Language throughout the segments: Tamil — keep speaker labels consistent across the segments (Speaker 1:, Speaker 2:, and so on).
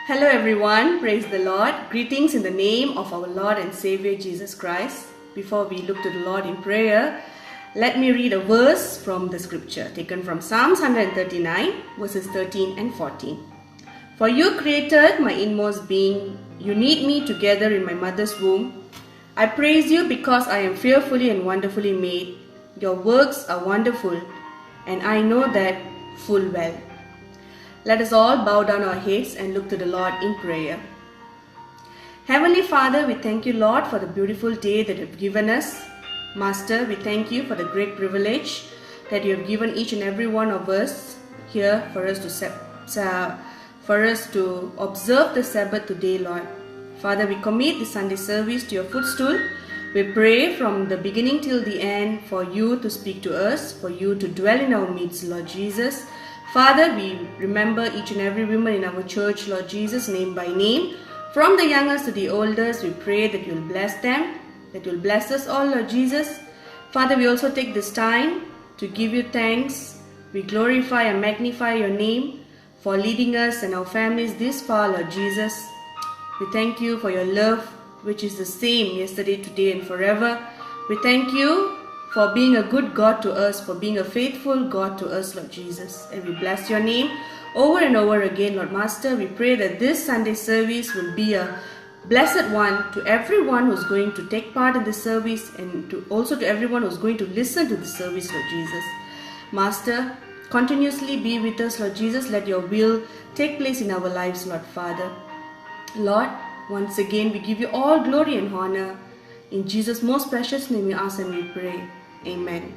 Speaker 1: Hello everyone, praise the Lord. Greetings in the name of our Lord and Savior Jesus Christ. Before we look to the Lord in prayer, let me read a verse from the scripture taken from Psalms 139 verses 13 and 14. For you created my inmost being, you knit me together in my mother's womb. I praise you because I am fearfully and wonderfully made. Your works are wonderful, and I know that full well. Let us all bow down our heads and look to the Lord in prayer. Heavenly Father, we thank you, Lord, for the beautiful day that you have given us. Master, we thank you for the great privilege that you have given each and every one of us here for us to observe the Sabbath today, Lord. Father, we commit the Sunday service to your footstool. We pray from the beginning till the end for you to speak to us, for you to dwell in our midst, Lord Jesus. Father, we remember each and every woman in our church, Lord Jesus, name by name. From the youngest to the oldest, we pray that you'll bless them, that you'll bless us all, Lord Jesus. Father, we also take this time to give you thanks. We glorify and magnify your name for leading us and our families this far, Lord Jesus. We thank you for your love, which is the same yesterday, today, and forever. We thank you for being a good God to us, for being a faithful God to us, Lord Jesus. And we bless your name over and over again, Lord Master. We pray that this Sunday service will be a blessed one to everyone who's going to take part in the service, and also to everyone who's going to listen to the service, Lord Jesus. Master, continuously be with us, Lord Jesus. Let your will take place in our lives, Lord Father. Lord, once again we give you all glory and honor. In Jesus' most precious name we ask and we pray. Amen.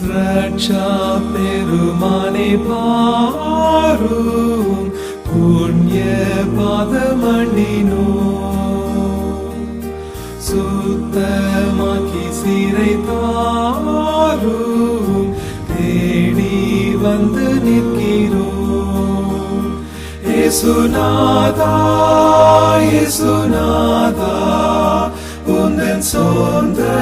Speaker 2: Raccia per திருமானை பாரும் புண்ணிய பாதமண்டினோ சுத்தமாக்கி சிறை தாரும் தேடி வந்து நிற்கிறோம். இயேசுநாதா இயேசுநாதா உந்தன் சொந்தமாயினோ.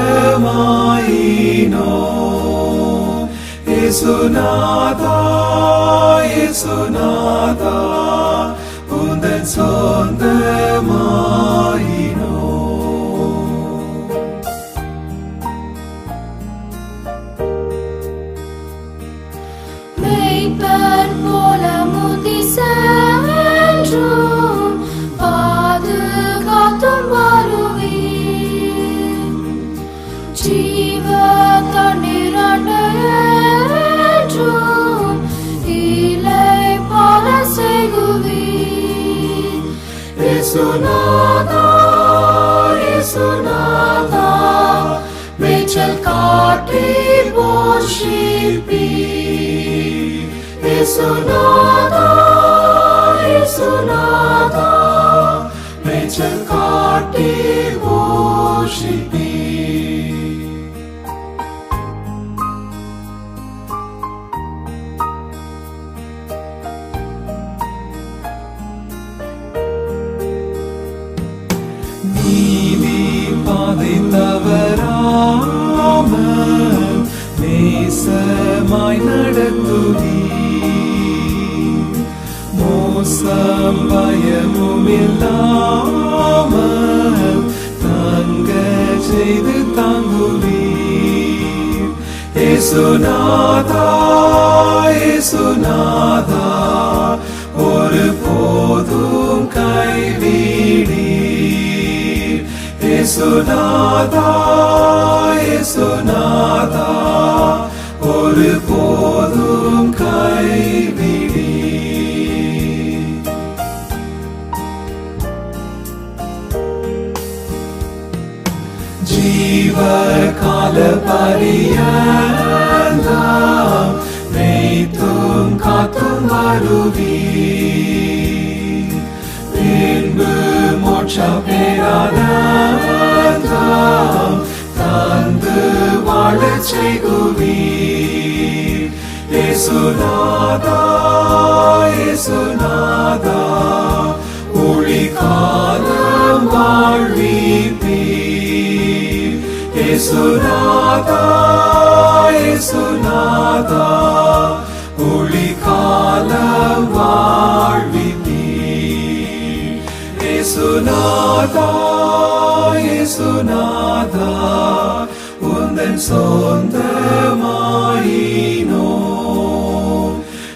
Speaker 2: இயேசுநாதா இயேசுநாதா உந்தன் சொந்தமாயினோ.
Speaker 3: மெய்ப்பர் போல முதி சென்றும் பாதுகாத்தும் வருவீர். ஜீவ தண்ணீராண்டு என்றும் இலை போல செய்குவீர்.
Speaker 2: இயேசுநாதா இயேசுநாதா மேய்ச்சல் காட்டில் போஷிப்பீர். இயேசுநாதா இயேசுநாதா மேய்ச்சல் காட்டில் போஷிப்பீர். நீதி பாதை தவறாமல் நேசமாய் நடத்துவீர். மோசம் பயமும் இல்லாமல் தங்க செய்து தாங்குவீர். இயேசுநாதா இயேசுநாதா ஒரு போதும் கைவிடீர். இயேசுநாதா இயேசுநாதா ஒரு போதும் கைவிடீர். ஜீவ கால பரியந்தம் மேய்த்தும் காத்தும் வருவீர். பின்பு மோட்ச பேரானந்தம் தந்து வாழச் செய்குவீர். இயேசுநாதா இயேசுநாதா ஒளிகாலம் வாழ்விப்பீர். இயேசுநாதா இயேசுநாதா ஒளிகாலம் வாழ்விப்பீர். இயேசுநாதா இயேசுநாதா உந்தன் சொந்தமாயினோ.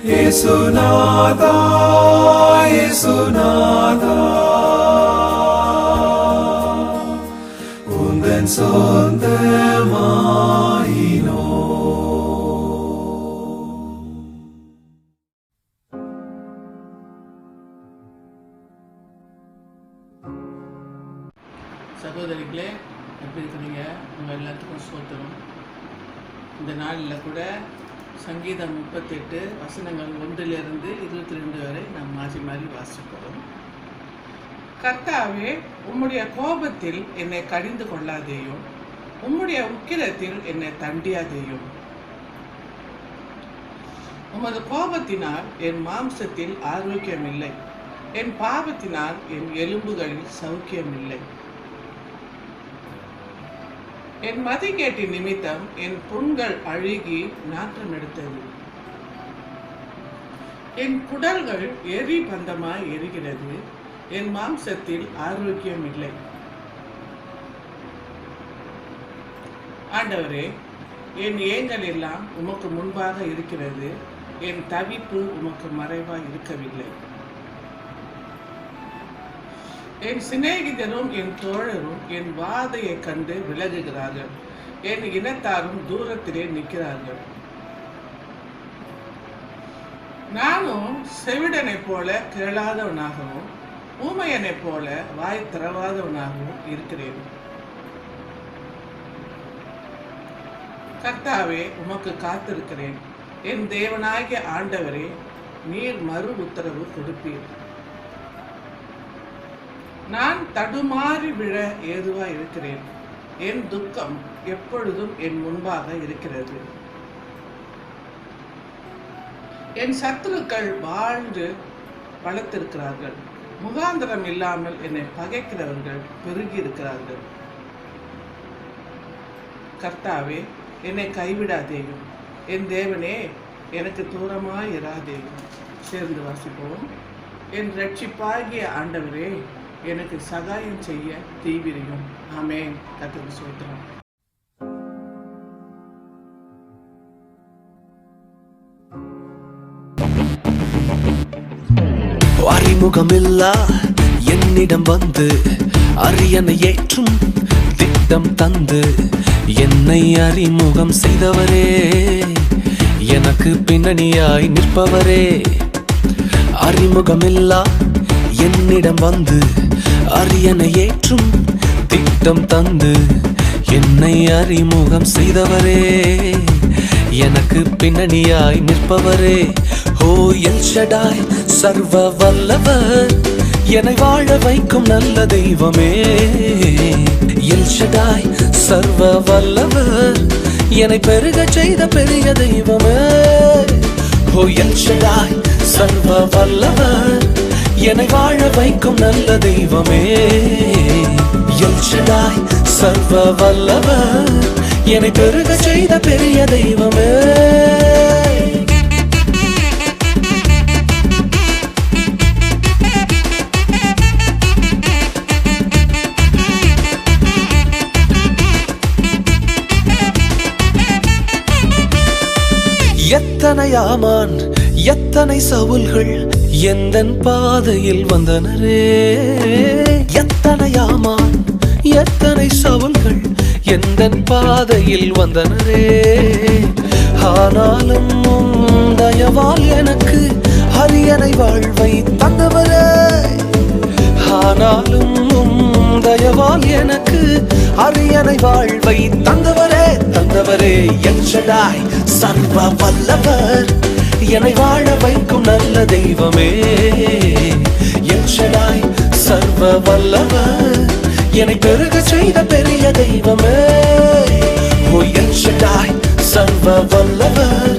Speaker 2: இயேசுநாதா இயேசுநாதா உந்தன் சொந்தமாயினோ.
Speaker 4: சகோதரிகளே, எப்படி இருக்கிறீங்க? உங்கள் எல்லாத்துக்கும் ஸ்தோத்திரம். இந்த நாளில் கூட சங்கீதம் 38 வசனங்கள் 1 to 22 வரை நாம் மாறி மாறி வாசிப்போம். கர்த்தாவே, உம்முடைய கோபத்தில் என்னை கடிந்து கொள்ளாதேயும், உம்முடைய உக்கிரத்தில் என்னை தண்டியாதேயும். உமது கோபத்தினால் என் மாம்சத்தில் ஆரோக்கியமில்லை, என் பாவத்தினால் என் எலும்புகளில் சௌக்கியமில்லை. என் மதிகேட்டின் நிமித்தம் என் புண்கள் அழுகி நாற்றம் எடுத்தது. என் குடல்கள் எரி பந்தமாய் எரிகிறது, என் மாம்சத்தில் ஆரோக்கியம் இல்லை. ஆண்டவரே, என் ஏங்கல் எல்லாம் உமக்கு முன்பாக இருக்கிறது, என் தவிப்பு உமக்கு மறைவாய் இருக்கவில்லை. என் சிநேகிதரும் என் தோழரும் என் வாதையை கண்டு விலகுகிறார்கள், என் இனத்தாரும் தூரத்திலே நிற்கிறார்கள். நானும் செவிடனைப் போல கேளாதவனாகவும் ஊமையனைப் போல வாய் திறவாதவனாகவும் இருக்கிறேன். கர்த்தாவே, உமக்கு காத்திருக்கிறேன். என் தேவனாகிய ஆண்டவரே, நீர் மறு உத்தரவு கொடுப்பீர். நான் தடுமாறி விழ ஏதுவாய் இருக்கிறேன். என் துக்கம் எப்பொழுதும் என் முன்பாக இருக்கிறது. என் சத்துருக்கள் வாழ்ந்து பலத்திருக்கிறார்கள். முகாந்திரம் இல்லாமல் என்னை பகைக்கிறவர்கள் பெருகி இருக்கிறார்கள். கர்த்தாவே, என்னை கைவிடாதேயும். என் தேவனே, எனக்கு தூரமாய் இராதேயும். சேர்ந்து வாசிப்போம். என் ரட்சிப்பாகிய ஆண்டவரே, எனக்கு சகாயம் செய்ய தீவிரியும். ஆமென். கர்த்தருக்கு ஸ்தோத்திரம்.
Speaker 5: அறிமுகமில்லா என்னிடம் வந்து அரியணை ஏற்றும் திட்டம் தந்து என்னை அறிமுகம் செய்தவரே, எனக்கு பின்னணியாய் நிற்பவரே. அறிமுகமில்லா என்னிடம் வந்து அரியணை ஏற்றும் திட்டம் தந்து என்னை அறிமுகம் செய்தவரே, எனக்கு பின்னணியாய் நிற்பவரே. ஓ எல் ஷடாய், சர்வ வல்லவர், என்னை வாழ வைக்கும் நல்ல தெய்வமே. எல் ஷடாய், சர்வ வல்லவர், என்னை பெருக செய்த பெரிய தெய்வமே. ஓ எல் ஷடாய், சர்வ வல்லவர், என்னை வாழ வைக்கும் நல்ல தெய்வமே. எல் ஷடாய், சர்வ வல்லவர், என்னை பெருக செய்த பெரிய தெய்வமே. எத்தனை ஆமான், எத்தனை சவுல்கள் எந்தன் பாதையில் வந்தனரே. எத்தனை ஆமான், எத்தனை சவுல்கள் எந்தன் பாதையில் வந்தனரே. ஆனாலும் தயவால் எனக்கு அரியணை வாழ்வை தந்தவரே. ஆனாலும் தயவால் எனக்கு அரியணை வாழ்வை தந்தவரே, தந்தவரே. எல் ஷடாய், சர்வ வல்லவர், என்னை வாழ வைக்கும் நல்ல தெய்வமே. எல் ஷடாய், சர்வ வல்லவர், என்னை பெருக செய்த பெரிய தெய்வமே. ஓ எல் ஷடாய், சர்வ வல்லவர்,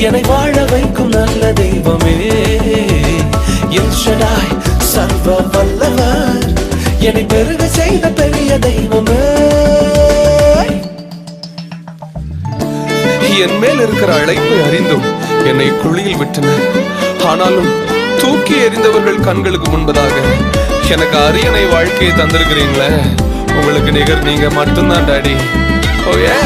Speaker 5: என்னை வாழ வைக்கும் நல்ல தெய்வமே. எல் ஷடாய், சர்வ வல்லவர், என்னை பெருக செய்த பெரிய தெய்வமே.
Speaker 6: என் மேல் இருக்கிற அழைப்பை அறிந்தும் என்னை குழியில் விட்டனர். ஆனாலும் தூக்கி எறிந்தவர்கள் கண்களுக்கு முன்பதாக எனக்கு அரியணை வாழ்க்கையை தந்திருக்கிறீங்களே. உங்களுக்கு நிகர் நீங்க மட்டும்தான் டாடி. ஓ ஏ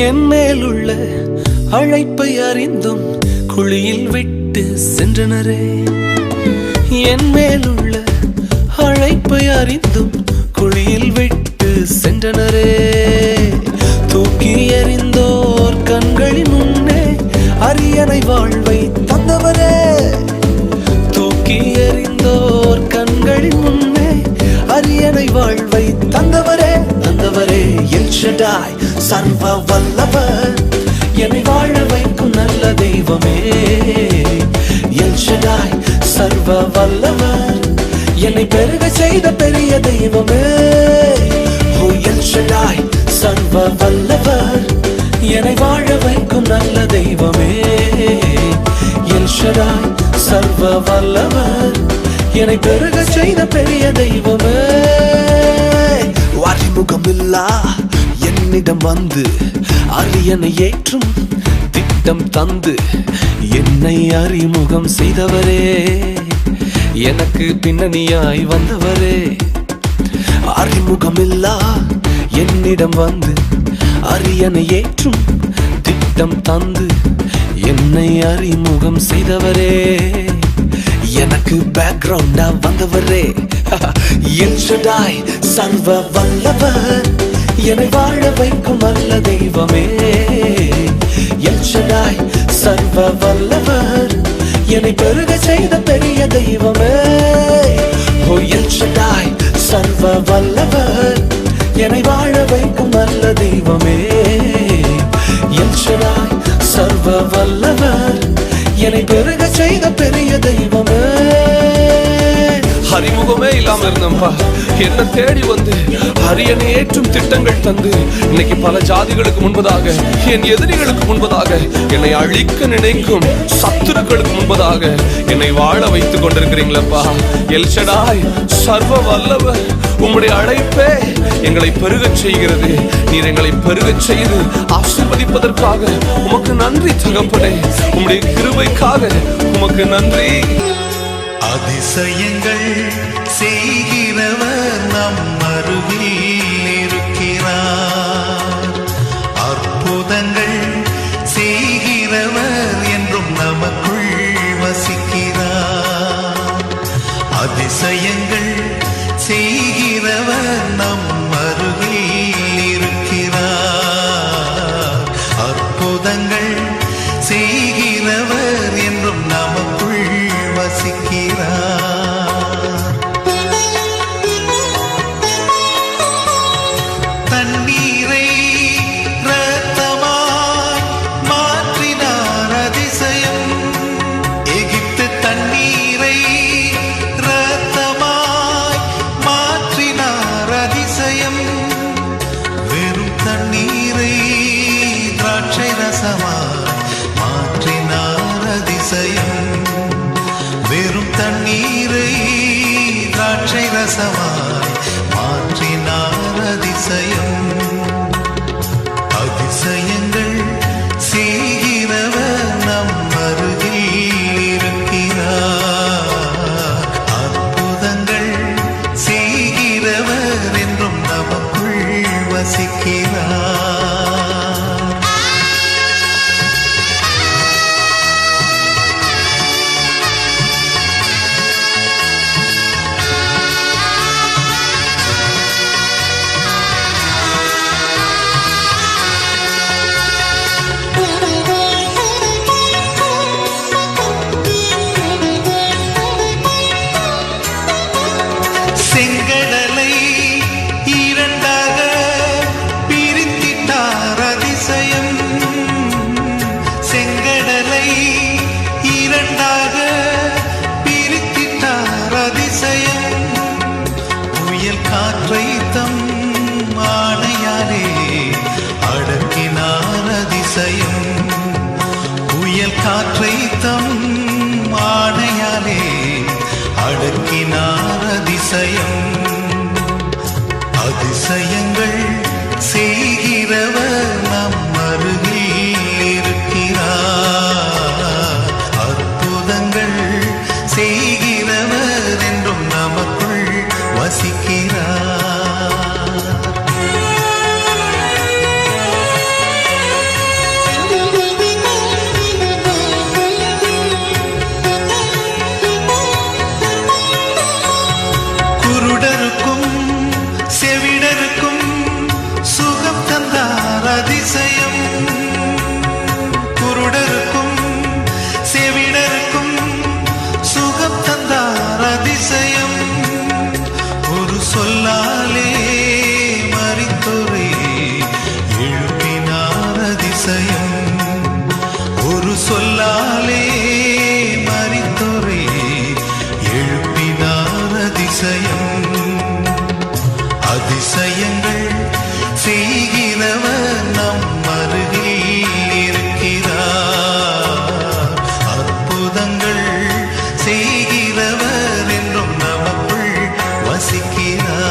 Speaker 5: என் மேலுள்ள அழைப்பை அறிந்தும் குழியில் விட்டு சென்றனரே. என் மேலுள்ள அழைப்பை அறிந்தும் குழியில் விட்டு சென்றனரே. தூக்கி எறிந்தோர் கண்களின் முன்னே அரியணை வாழ்வை தந்தவரே. தூக்கி எறிந்தோர் கண்களின் முன்னே அரியணை வாழ்வை தந்தவரே, தந்தவரே. எல் ஷடாய், சர்வ வல்லவர், என்னை வாழ வைக்கும் நல்ல தெய்வமே. எல் ஷடாய், சர்வ வல்லவர், என்னை பெருக செய்த பெரிய தெய்வமே. ஓ எல் ஷடாய், சர்வ வல்லவர், என்னை வாழ வைக்கும் நல்ல தெய்வமே. எல் ஷடாய், சர்வ வல்லவர், என்னை பெருக செய்த பெரிய தெய்வமே. அறிமுகமில்லா என்னிடம் வந்து அரியணை ஏற்றும் திட்டம் தந்து என்னை அறிமுகம் செய்தவரே, எனக்கு பின்னணியாய் வந்தவரே. அறிமுகமில்லா என்னிடம் வந்து அரியணை ஏற்றும் திட்டம் தந்து என்னை அறிமுகம் செய்தவரே, எனக்கு பேக்ரவுண்டா வந்தவரே. எல் ஷடாய், சர்வ வல்லவர், என்னை வாழ வைக்கும் நல்ல தெய்வமே. எல் ஷடாய், சர்வ வல்லவர் என்னை பெருக செய்த பெரிய தெய்வமே. ஓ எல் ஷடாய் சர்வ வல்லவர் என்னை வாழ வைக்கும் நல்ல தெய்வமே. எல் ஷடாய் சர்வ வல்லவர் என்னை பெருக செய்த பெரிய தெய்வமே.
Speaker 6: அறிமுகமே இல்லாம இருந்தப்பா என்ன தேடி வந்து அரியணை ஏற்றும் திட்டங்கள் தந்து இன்னைக்கு பல ஜாதிகளுக்கு முன்பதாக என் எதிரிகளுக்கு முன்பதாக என்னை அழிக்க நினைக்கும் சத்துருக்களுக்கு முன்பதாக என்னை வாழ வைத்துக் கொண்டிருக்கிறீங்களப்பா. எல் ஷடாய் சர்வ வல்லவர் உம்முடைய அழைப்பே எங்களை பெருகச் செய்கிறது. நீர் எங்களை பெருகச் செய்து ஆசீர்வதிப்பதற்காக உமக்கு நன்றி தகப்பனே. உம்முடைய கிருபைக்காக உமக்கு நன்றி.
Speaker 7: அதிசயங்கள் செய்கிறவர் நம் அருகில் இருக்கிறார். அற்புதங்கள் செய்கிறவர் என்றும் நமக்குள் வசிக்கிறார். அதிசயங்கள் செய்கிறவர் நம் அருகில் இருக்கிறார். அற்புதங்கள் செய்கிறவர் என்றும் நமக்குள் வசிக்கிறார். தண்ணீரை இரத்தமாய் மாற்றினார் அதிசயம். எகிப்து தண்ணீரை இரத்தமாய் மாற்றினார் அதிசயம். வெறும் தண்ணீரை திராட்சை ரசமாய் மாற்றினார் அதிசயம். வெறும் தண்ணீரை திராட்சை ரசமாய் மாற்றினார் அதிசயம். அதிசயங்கள் செய்கிறவர் நம் அருகில் இருக்கிறார். அற்புதங்கள் செய்கிறவர் என்றும் நமக்குள் வசிக்கிறார். செங்கடலை இரண்டாக பிரித்திட்டார் அதிசயம். செங்கடலை இரண்டாக பிரித்திட்டார் அதிசயம். புயல் காற்றை தம் ஆணையாலே அடக்கினார் அதிசயம். புயல் காற்றை தம் ஆணையாலே அடக்கினார் அதிசயம். அதிசயங்கள் செய்கிறவர் நம் அருகில் இருக்கிறார். அற்புதங்கள் செய்கிறவர் என்றும் நமக்குள் வசிக்கிறார். குருடருக்கும் செவிடருக்கும் சுகம் தந்தார் அதிசயம். குருடருக்கும் செவிடருக்கும் சுகம் தந்தார் அதிசயம். ஒரு சொல்லாலே மரித்தோரை எழுப்பினார் அதிசயம். ஒரு சொல்லாலே மரித்தோரை எழுப்பினார் அதிசயம். அதிசயங்கள் செய்கிறவர் நம் அருகில் இருக்கிறார். அற்புதங்கள் செய்கிறவர் என்றும் நமக்குள் வசிக்கிறார்.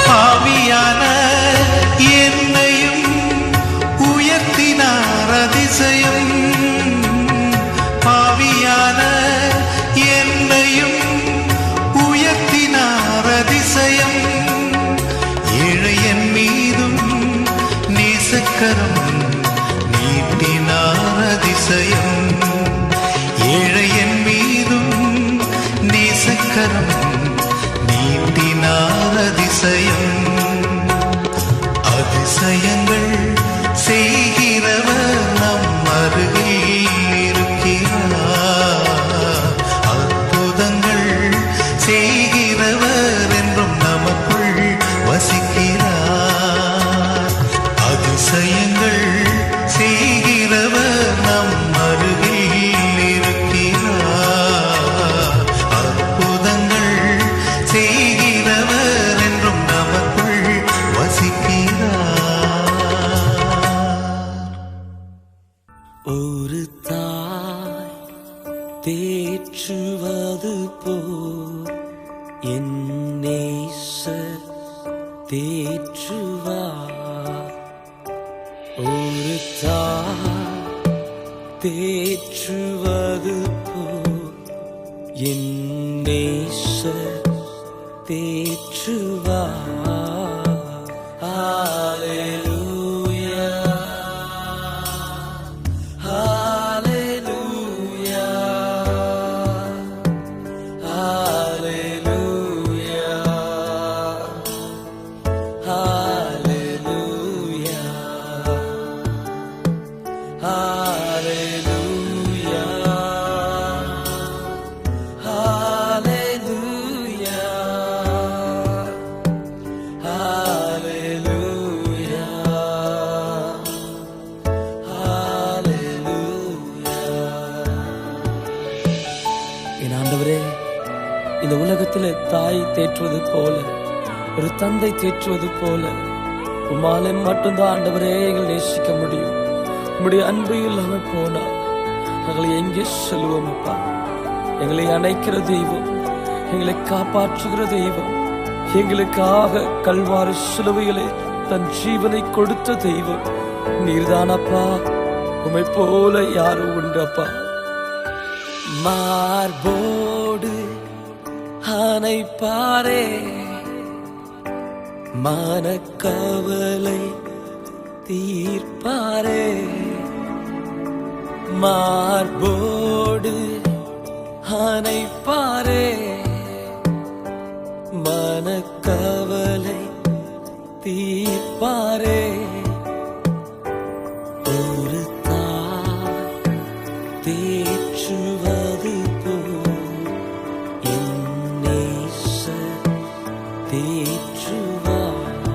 Speaker 7: பாவியான என்னையும் உயர்த்தினார் அதிசயம். பாவியான என்னையும் உயர்த்தினார் அதிசயம். ஏழை என் நேசக்கரம் நீட்டினார் அதிசயம். ஏழையன் மீதும் நேசக்கரம் நீட்டினார் அதிசயம். அதிசயங்கள் செய்கிறவர் நம் அருகில் இருக்கிறார். அற்புதங்கள் செய்கிறவர் என்றும் நமக்குள் வசிக்கிறார். அதிசயங்கள் செய்கிறவர் நம் அருகில் இருக்கிறார். அற்புதங்கள் செய்கிறவர் என்றும் நமக்குள் வசிக்கிறார்.
Speaker 5: ஒரு தாய் தேற்றுவது போல் என் நேசர் தேற்றுவார். ஒரு தாய் தேற்றுவது போல் என் நேசர் தேற்றுவார். ஹalleluya ஹalleluya ஹalleluya ஹalleluya ஹalleluya ஹalleluya ஹalleluya ஹalleluya. என் ஆண்டவரே, இந்த உலகத்தில் தாய் தேற்றுவது போல, ஒரு தந்தை தேற்றுவது போல உம்மாலே மட்டும்தான் ஆண்டவரே எங்களை நேசிக்க முடியும். உம்முடைய அன்பு இல்லாமல் போனா எங்களை எங்கே சொல்லுவோம் அப்பா? எங்களை அணைக்கிற தெய்வம், எங்களை காப்பாற்றுகிற தெய்வம், எங்களுக்காக கல்வாரி சிலுவையிலே தன் ஜீவனை கொடுத்த தெய்வம் நீர்தானப்பா. உம்மை போல யாரும் உண்டப்பா? மார்போடு அணைப்பாரே, மனக்கவலை தீர்ப்பாரே. மார்போடு அணைப்பாரே, மனக்கவலை தீர்ப்பாரே. ஒரு தாய் தேற்றுவது போல் என் நேசர் தேற்றுவார்.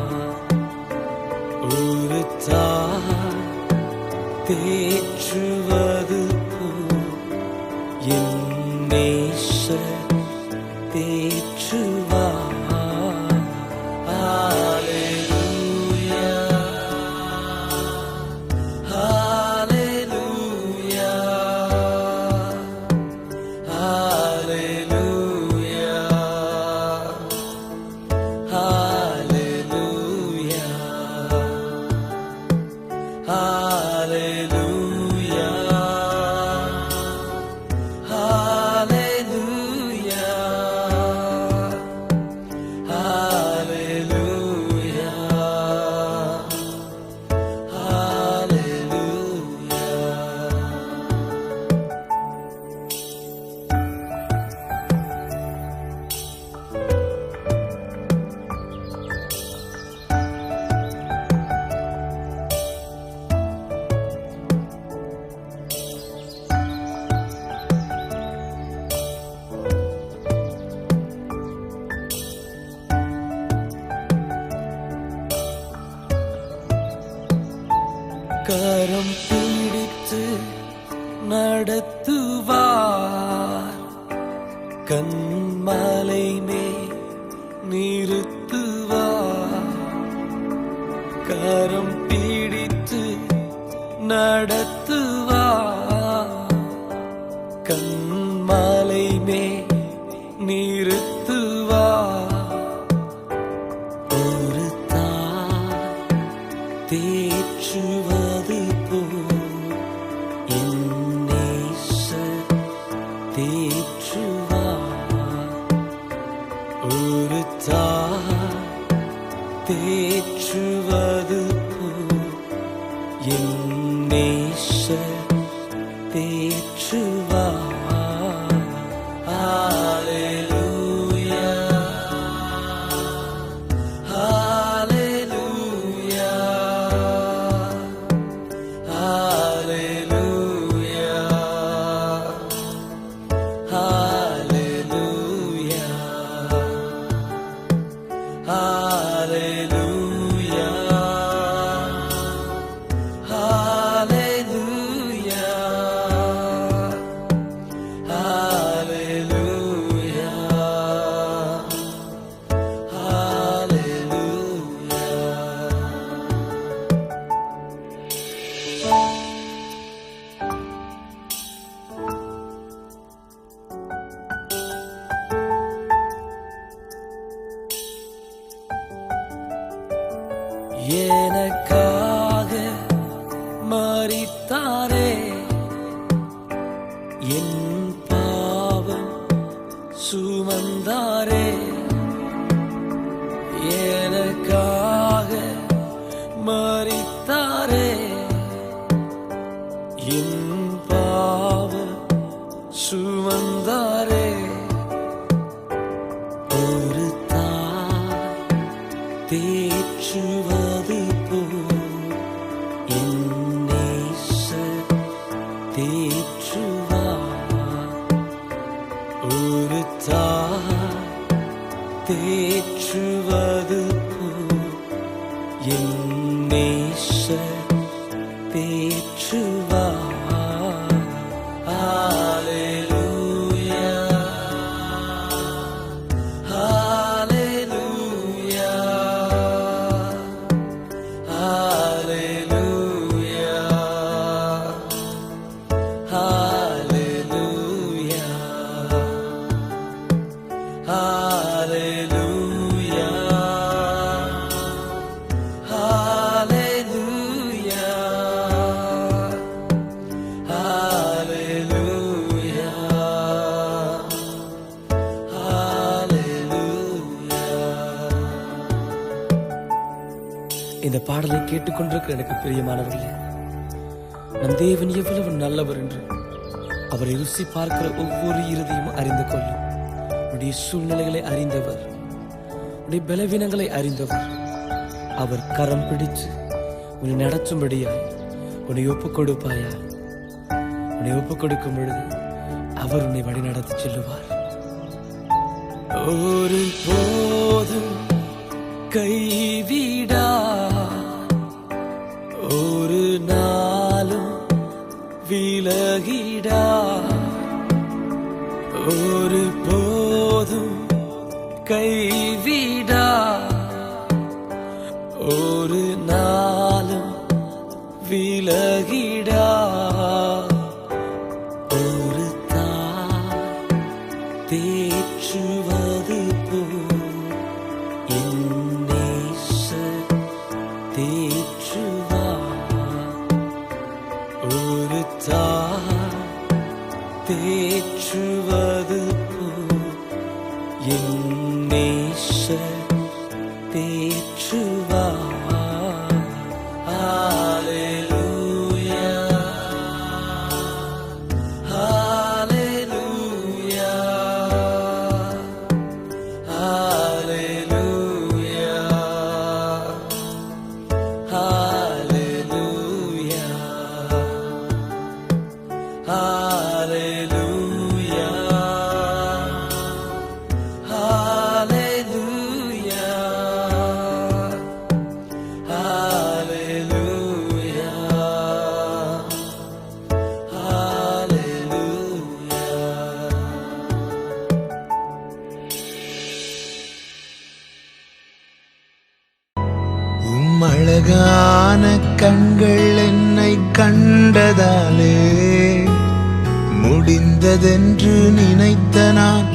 Speaker 5: ஒரு தாய் தேற்றுவது போல் என் நேசர் தேற்றுவார். ஹalleluya ஹalleluya ஹalleluya ஹalleluya ஹalleluya ஹalleluya ஹalleluya ஹalleluya. கரம் பிடித்து நடத்துவார், கண்மலை மேல் நிறுத்துவார். கரம் பிடித்து நடத்துவார், கண்மலை மேல் நிறுத்துவார். ஒரு தாய் தேற்றுவது போல் என் நேசர் தேற்றுவார். ஒரு தாய் தேற்றுவது போல் என் நேசர் தேற்றுவார். ஹalleluya ஹalleluya ஹalleluya ஹalleluya ஹalleluya ஹalleluya ஹalleluya எனக்காக மரித்தாரே, என் பாவம் சுமந்தாரே. எனக்காக மரித்தாரே, என் பாவம் சுமந்தாரே. ஒரு தாய் தேற்றுவது போல் என் நேசர் தேற்றுவார். ஒரு தாய் தேற்றுவது போல் என் நேசர் தேற்றுவார். ஹalleluya ஹalleluya ஹalleluya ஹalleluya ஹalleluya ஹalleluya ஹalleluya ஹalleluya. இந்த பாடலை கேட்டுக்கொண்டிருக்கிற எனக்கு பிரியமானவர்களே, நம் தேவன் எவ்வளவு நல்லவர் என்று அவரை ருசி பார்க்கிற ஒவ்வொரு இருதயமும் அறிந்து கொள்ளும். உன்னுடைய சூழ்நிலைகளை அறிந்தவர், உன்னுடைய பலவீனங்களை அறிந்தவர். அவர் கரம் பிடித்து உன்னை நடத்தும்படியாய் உன்னை ஒப்புக் கொடுப்பாயா. உன்னை ஒப்புக் கொடுக்கும் பொழுது அவர் உன்னை வழி நடத்தி செல்லுவார். ஒரு போதும் கைவிடா, ஒரு நாளும் விலகிடா. ஒரு போதும் கைவிடா, ஒரு நாளும் விலகிடா. ஒரு தாய் தேற்றுவது போல் என் நேசர் தேற்றுவார். ஒரு தாய் தேற்றுவது போல் என் நேசர் தேற்றுவார். ஹalleluya ஹalleluya ஹalleluya ஹalleluya ஹalleluya ஹalleluya ஹalleluya ஹalleluya.
Speaker 7: அழகான கண்கள் என்னை கண்டதாலே முடிந்ததென்று நினைத்த நான்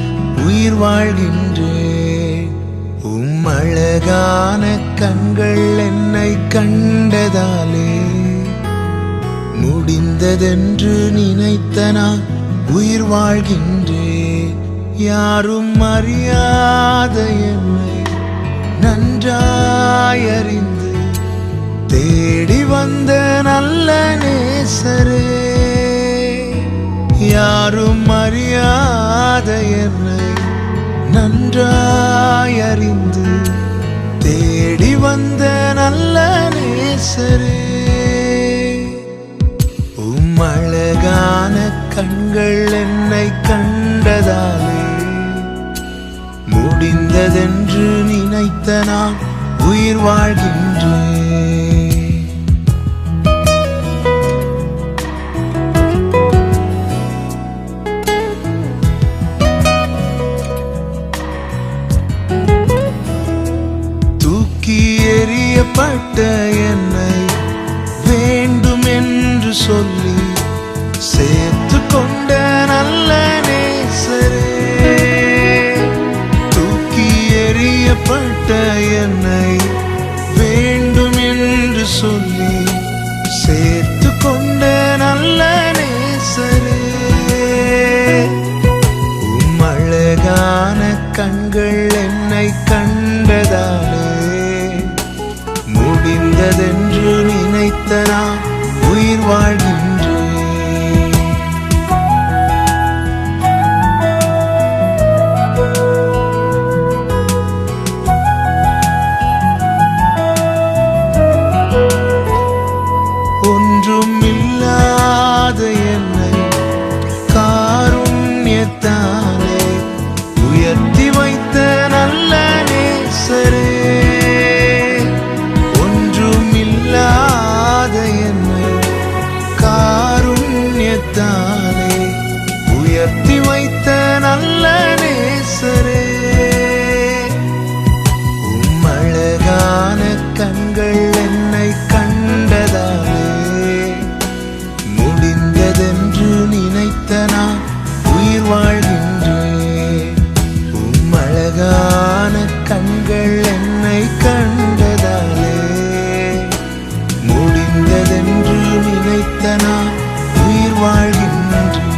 Speaker 7: உயிர் வாழ்கின்றேன். அழகான கண்கள் என்னை கண்டதாலே முடிந்ததென்று நினைத்த நான் உயிர் வாழ்கின்றேன். யாரும் அறியாத என்னை நன்றாய் அறிந்து தேடி வந்த நல்ல யாரும் அறியாத என்னை நன்றாய் அறிந்து தேடி வந்த நல்ல நேசரே, அழகான கண்கள் என்னை கண்டதாலே முடிந்ததென்று நினைத்த நான் உயிர் வாழ்கின்றேன். தூக்கி எறியப்பட்ட என்னை வேண்டும் என்று சொல்லி சேர்த்து கொண்ட நல்ல நேசரே, தூக்கி எறியப்பட்ட என்னை வேண்டும் என்று சொல்லி சேர்த்து கொண்ட நல்ல நேசரே, அழகான கண்கள் என்னை கண்டதாலே முடிந்ததென்று நினைத்த நான் உயிர் வாழ்கின்றேன். ஒன்றும் இல்லாத என்னை காருண்யத்தாலே உயர்த்தி வைத்த நல்ல நேசரே, ஒன்றும் இல்லாத என்னை காருண்யத்தாலே உயர்த்தி வைத்த நல்ல நேசரே, அழகான கண்கள் என்னை கண்டதாலே முடிந்ததென்று நினைத்த நான் உயிர் வாழ்கின்றேன். அழகான கண்கள் என்னை கண்டதாலே முடிந்ததென்று நினைத்த நான் உயிர் வாழ்கின்றேன்.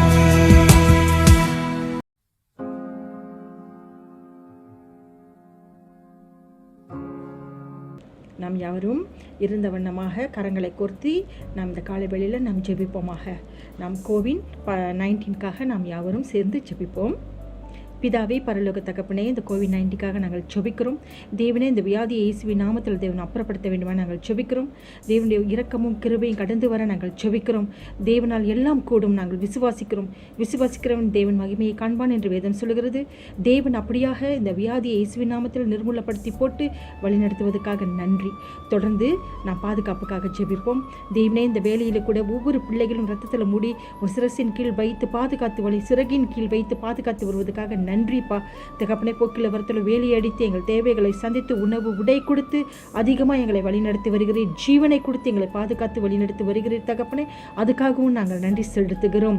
Speaker 8: நாம் யாவரும் இருந்த வண்ணமாக கரங்களை கோர்த்தி நாம் இந்த காலை வேளையில் நாம் ஜெபிப்போமாக. நாம் கோவிட்-19க்காக நாம் யாவரும் சேர்ந்து ஜெபிப்போம். பிதாவே, பரலோக தகப்பனே, இந்த கோவிட்-19க்காக நாங்கள் ஜெபிக்கிறோம். தேவனே, இந்த வியாதியை இயேசுவின் நாமத்தில் தேவன் அப்புறப்படுத்த வேண்டுமா நாங்கள் ஜெபிக்கிறோம். தேவனுடைய இரக்கமும் கிருபையும் கடந்து வர நாங்கள் ஜெபிக்கிறோம். தேவனால் எல்லாம் கூடும் நாங்கள் விசுவாசிக்கிறோம். விசுவாசிக்கிறவன் தேவன் மகிமையை காண்பான் என்று வேதம் சொல்கிறது. தேவன் அப்படியாக இந்த வியாதியை இயேசுவின் நாமத்தில் நிர்மூலப்படுத்தி போட்டு வழிநடத்துவதற்காக நன்றி. தொடர்ந்து நாம் பாதுகாப்புக்காக ஜெபிப்போம். தேவனே, இந்த வேலையில் கூட ஒவ்வொரு பிள்ளைகளும் ரத்தத்தில் மூடி ஒரு சிரசின் கீழ் வைத்து பாதுகாத்து சிறகின் கீழ் வைத்து பாதுகாத்து வருவதற்காக நன்றிப்பா. தகப்பனை, போக்கில் வரத்தில் வேலையடித்து எங்கள் தேவைகளை சந்தித்து உணவு உடை கொடுத்து அதிகமாக எங்களை வழிநடத்தி வருகிறீர். ஜீவனை கொடுத்து எங்களை பாதுகாத்து வழிநடத்தி வருகிறீர் தகப்பனை. அதுக்காகவும் நாங்கள் நன்றி செலுத்துகிறோம்.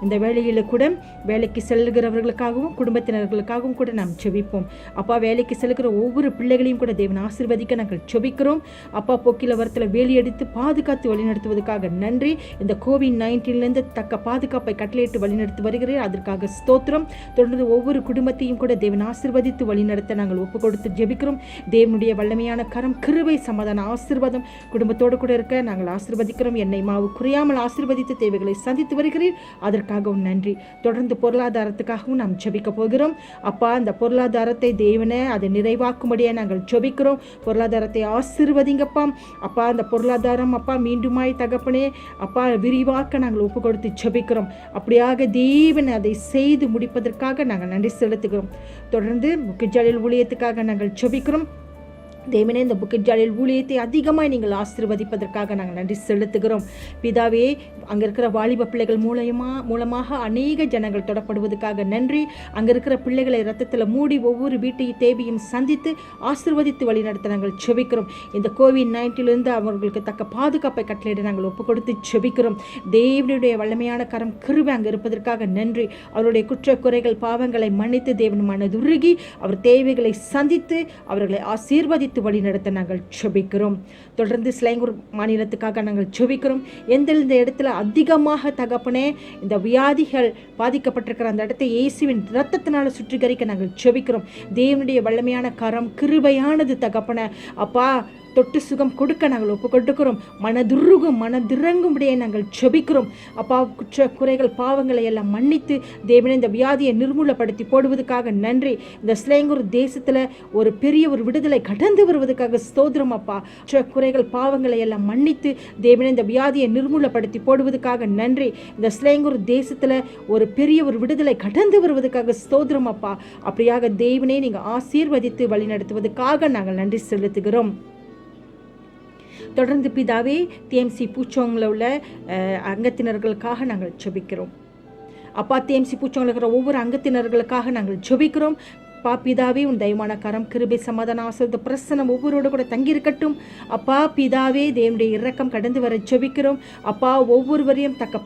Speaker 8: இந்த வேலையில் கூட வேலைக்கு செல்கிறவர்களுக்காகவும் குடும்பத்தினர்களுக்காகவும் கூட நாம் ஜெபிப்போம். அப்பா, வேலைக்கு செல்கிற ஒவ்வொரு பிள்ளைகளையும் கூட தேவன் ஆசீர்வதிக்க நாங்கள் ஜெபிக்கிறோம். அப்பா, போக்கில் வரத்தில் வேலையடித்து பாதுகாத்து வழிநடத்துவதற்காக நன்றி. இந்த கோவிட்-19 தக்க பாதுகாப்பை கட்டளையிட்டு வழிநடத்தி வருகிறீர். அதற்காக ஸ்தோத்திரம். தொடர்ந்து ஒவ்வொரு குடும்பத்தையும் கூட தேவன் ஆசீர்வதித்து வழிநடத்த நாங்கள் ஒப்பு கொடுத்து ஜெபிக்கிறோம். தேவனுடைய வல்லமையான கரம், கிருபை, சமாதான ஆசீர்வாதம் குடும்பத்தோடு கூட இருக்க நாங்கள் ஆசீர்வதிக்கிறோம். எண்ணெய் மாவு குறையாமல் ஆசீர்வதித்து தேவைகளை சந்தித்து வருகிறீர். அதற்காகவும் நன்றி. தொடர்ந்து பொருளாதாரத்துக்காகவும் நாம் ஜெபிக்க போகிறோம். அப்பா, அந்த பொருளாதாரத்தை தேவனே அதை நிறைவாக்கும்படியாக நாங்கள் ஜெபிக்கிறோம். பொருளாதாரத்தை ஆசீர்வதிங்கப்பா. அப்பா, அந்த பொருளாதாரம் அப்பா மீண்டுமாய் தகப்பனே அப்பா விரிவாக்க நாங்கள் ஒப்பு கொடுத்து ஜெபிக்கிறோம். அப்படியாக தேவன் அதை செய்து முடிப்பதற்காக நாங்கள் நன்றி செலுத்துகிறோம். தொடர்ந்து முக்கியஜாலில் ஊழியத்துக்காக நாங்கள் ஜெபிக்கிறோம். தேவனே, இந்த புக்கெட் ஜாலியில் ஊழியத்தை அதிகமாக நீங்கள் ஆசீர்வதிப்பதற்காக நாங்கள் நன்றி செலுத்துகிறோம். பிதாவே, அங்கே இருக்கிற வாலிப பிள்ளைகள் மூலமாக அநேக ஜனங்கள் தொடப்படுவதற்காக நன்றி. அங்கே இருக்கிற பிள்ளைகளை ரத்தத்தில் மூடி ஒவ்வொரு வீட்டையும் தேவையும் சந்தித்து ஆசீர்வதித்து வழி நடத்த நாங்கள் ஜெபிக்கிறோம். இந்த கோவிட்-19 அவர்களுக்கு தக்க பாதுகாப்பை கட்டளையிட நாங்கள் ஒப்பு கொடுத்து ஜெபிக்கிறோம். தேவனுடைய வல்லமையான கரம், கிருபை அங்கே இருப்பதற்காக நன்றி. அவருடைய குற்றக்குறைகள் பாவங்களை மன்னித்து தேவன் மனதுருகி அவர் தேவைகளை சந்தித்து அவர்களை ஆசீர்வதித்து வழி நடத்த நாங்கள் ஜெபிக்கிறோம். தொடர்ந்து ஸ்லைங்கூர் மாநிலத்துக்காக நாங்கள் ஜெபிக்கிறோம். எந்தெந்த இடத்துல அதிகமாக தகப்பனே இந்த வியாதிகள் பாதிக்கப்பட்டிருக்கிற அந்த இடத்தை இயேசுவின் இரத்தத்தினால சுற்றிகரிக்க நாங்கள் ஜெபிக்கிறோம். தேவனுடைய வல்லமையான கரம், கிருபையானது தகப்பனே அப்பா தொட்டு சுகம் கொடுக்க நாங்கள் ஒப்பு கொடுக்கிறோம். மனதிறங்கும்படியே நாங்கள் ஜெபிக்கிறோம். அப்பா, குற்ற குறைகள் பாவங்களை எல்லாம் மன்னித்து தேவனே இந்த வியாதியை நிர்மூலப்படுத்தி போடுவதற்காக நன்றி. இந்த ஸ்லேங்கூர் தேசத்தில் ஒரு பெரிய ஒரு விடுதலை கடந்து வருவதற்காக ஸ்தோத்திரம் அப்பா. குற்ற குறைகள் பாவங்களை எல்லாம் மன்னித்து தேவனே இந்த வியாதியை நிர்மூலப்படுத்தி போடுவதற்காக நன்றி. இந்த ஸ்லேங்கூர் தேசத்தில் ஒரு பெரிய ஒரு விடுதலை கடந்து வருவதற்காக ஸ்தோத்திரம் அப்பா. அப்படியாக தேவனே நீங்கள் ஆசீர்வதித்து வழி நடத்துவதற்காக நாங்கள் நன்றி செலுத்துகிறோம். தொடர்ந்து பிதாவே, டிஎம்சி பூச்சோங்கில் உள்ள அங்கத்தினர்களுக்காக நாங்கள் ஜெபிக்கிறோம். அப்பா, டிஎம்சி பூச்சோங்கில் இருக்கிற ஒவ்வொரு அங்கத்தினர்களுக்காக நாங்கள் ஜெபிக்கிறோம். அப்பா பிதாவே, உன் தயமான கரம், கிருபை, சமாதான, ஆசீர்வாத பிரசன்னம் ஒவ்வொருவரோடு கூட தங்கியிருக்கட்டும். அப்பா பிதாவே, தேவனுடைய இரக்கம் கடந்து வர ஜெபிக்கிறோம். அப்பா, ஒவ்வொருவரையும் தக்க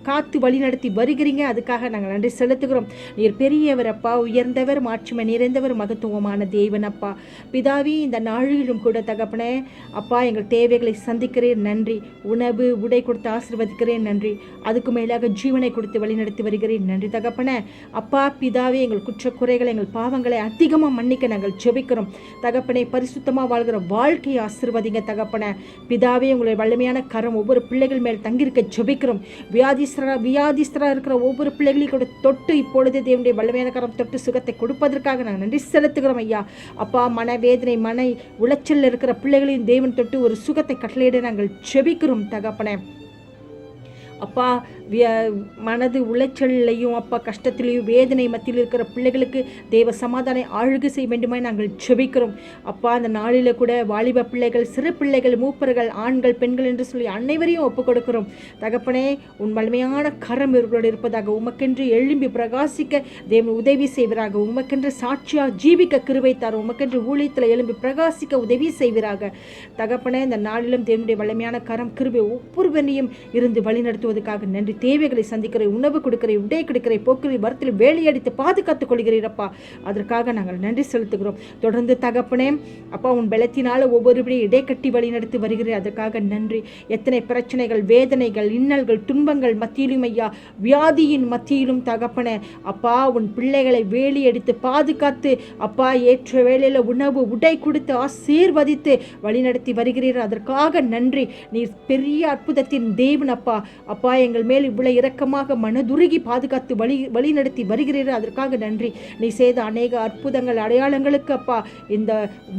Speaker 8: காத்து வழி நடத்தி வருகிறீங்க. அதுக்காக நாங்கள் நன்றி செலுத்துகிறோம். நீர் பெரியவர் அப்பா, உயர்ந்தவர், மாட்சிமை நிறைந்தவர், மகத்துவமான தேவன் அப்பா. பிதாவே, இந்த நாளிலும் கூட தகப்பனே அப்பா, எங்கள் தேவைகளை சந்திக்கிறேன் நன்றி. உணவு உடை கொடுத்து ஆசீர்வதிக்கிறேன் நன்றி. அதுக்கு மேலாக ஜீவனை கொடுத்து வழி நடத்தி வருகிறேன் நன்றி தகப்பனே. அப்பா பிதாவே, எங்கள் குற்ற குறைகளை, எங்கள் பாவங்களை அதிகமாக மன்னிக்க நாங்கள் ஜெபிக்கிறோம் தகப்பனே. பரிசுத்தமாக வாழ்கிற வாழ்க்கையை ஆசீர்வதிங்க தகப்பனே. பிதாவே, உங்களுடைய வலிமையான கரம் ஒவ்வொரு பிள்ளைகள் மேல் தங்கியிருக்க ஜெபிக்கிறோம். வியாதிஸ்தராக இருக்கிற ஒவ்வொரு பிள்ளைகளையும் கூட தொட்டு இப்பொழுது தேவனுடைய வல்லமையான கரம் தொட்டு சுகத்தை கொடுப்பதற்காக நாங்கள் நன்றி செலுத்துகிறோம் ஐயா. அப்பா, மனவேதனை, மன உளைச்சல் இருக்கிற பிள்ளைகளையும் தேவன் தொட்டு ஒரு சுகத்தை கட்டளையிட நாங்கள் ஜெபிக்கிறோம் தகப்பனே. அப்பா, மனது உளைச்சலையும் அப்பா கஷ்டத்திலையும் வேதனை மத்தியில் இருக்கிற பிள்ளைகளுக்கு தேவ சமாதான ஆளுகை செய்ய வேண்டுமா நாங்கள் ஜெபிக்கிறோம். அப்பா, அந்த நாளில் கூட வாலிப பிள்ளைகள், சிறு பிள்ளைகள், மூப்பர்கள், ஆண்கள், பெண்கள் என்று சொல்லி அனைவரையும் ஒப்புக் கொடுக்கிறோம் தகப்பனே. உன் வலிமையான கரம் இவர்களோடு இருப்பதாக, உமக்கென்று எழும்பி பிரகாசிக்க தேவன் உதவி செய்வராக, உமக்கென்று சாட்சியாக ஜீவிக்க கிருபை தாரும், உமக்கென்று ஊழியத்தில் எழும்பி பிரகாசிக்க உதவி செய்வராக தகப்பனே. இந்த நாளிலும் தேவனுடைய வலிமையான கரம் கிருபை ஒவ்வொருவனையும் இருந்து வழி நடத்துவதற்காக நன்றி. தேவைகளை சந்திக்கிற, உணவு கொடுக்கிற, உடை கொடுக்கிற, போக்கிற, வரத்தில் வேலையடித்து பாதுகாத்துக் கொள்கிறீரப்பா. அதற்காக நாங்கள் நன்றி செலுத்துகிறோம். தொடர்ந்து தகப்பனே அப்பா, உன் பலத்தினால ஒவ்வொருவரையும் இடைக்கட்டி வழி நடத்தி வருகிறேன். அதற்காக நன்றி. எத்தனை பிரச்சனைகள், வேதனைகள், இன்னல்கள், துன்பங்கள் மத்தியிலும் ஐயா, வியாதியின் மத்தியிலும் தகப்பனே அப்பா, உன் பிள்ளைகளை வேலையடித்து பாதுகாத்து அப்பா, ஏற்ற வேளையில் உணவு உடை கொடுத்து ஆசீர்வதித்து வழி நடத்தி வருகிறீர். அதற்காக நன்றி. நீர் பெரிய அற்புதத்தின் தேவன் அப்பா. அப்பா, எங்கள் மேல் இவ்வளவு இரக்கமாக மனதுருகி பாதுகாத்து வழி நடத்தி வருகிறீர்கள். அதற்காக நன்றி. நீ செய்த அநேக அற்புதங்கள், அடையாளங்களுக்கு அப்பா இந்த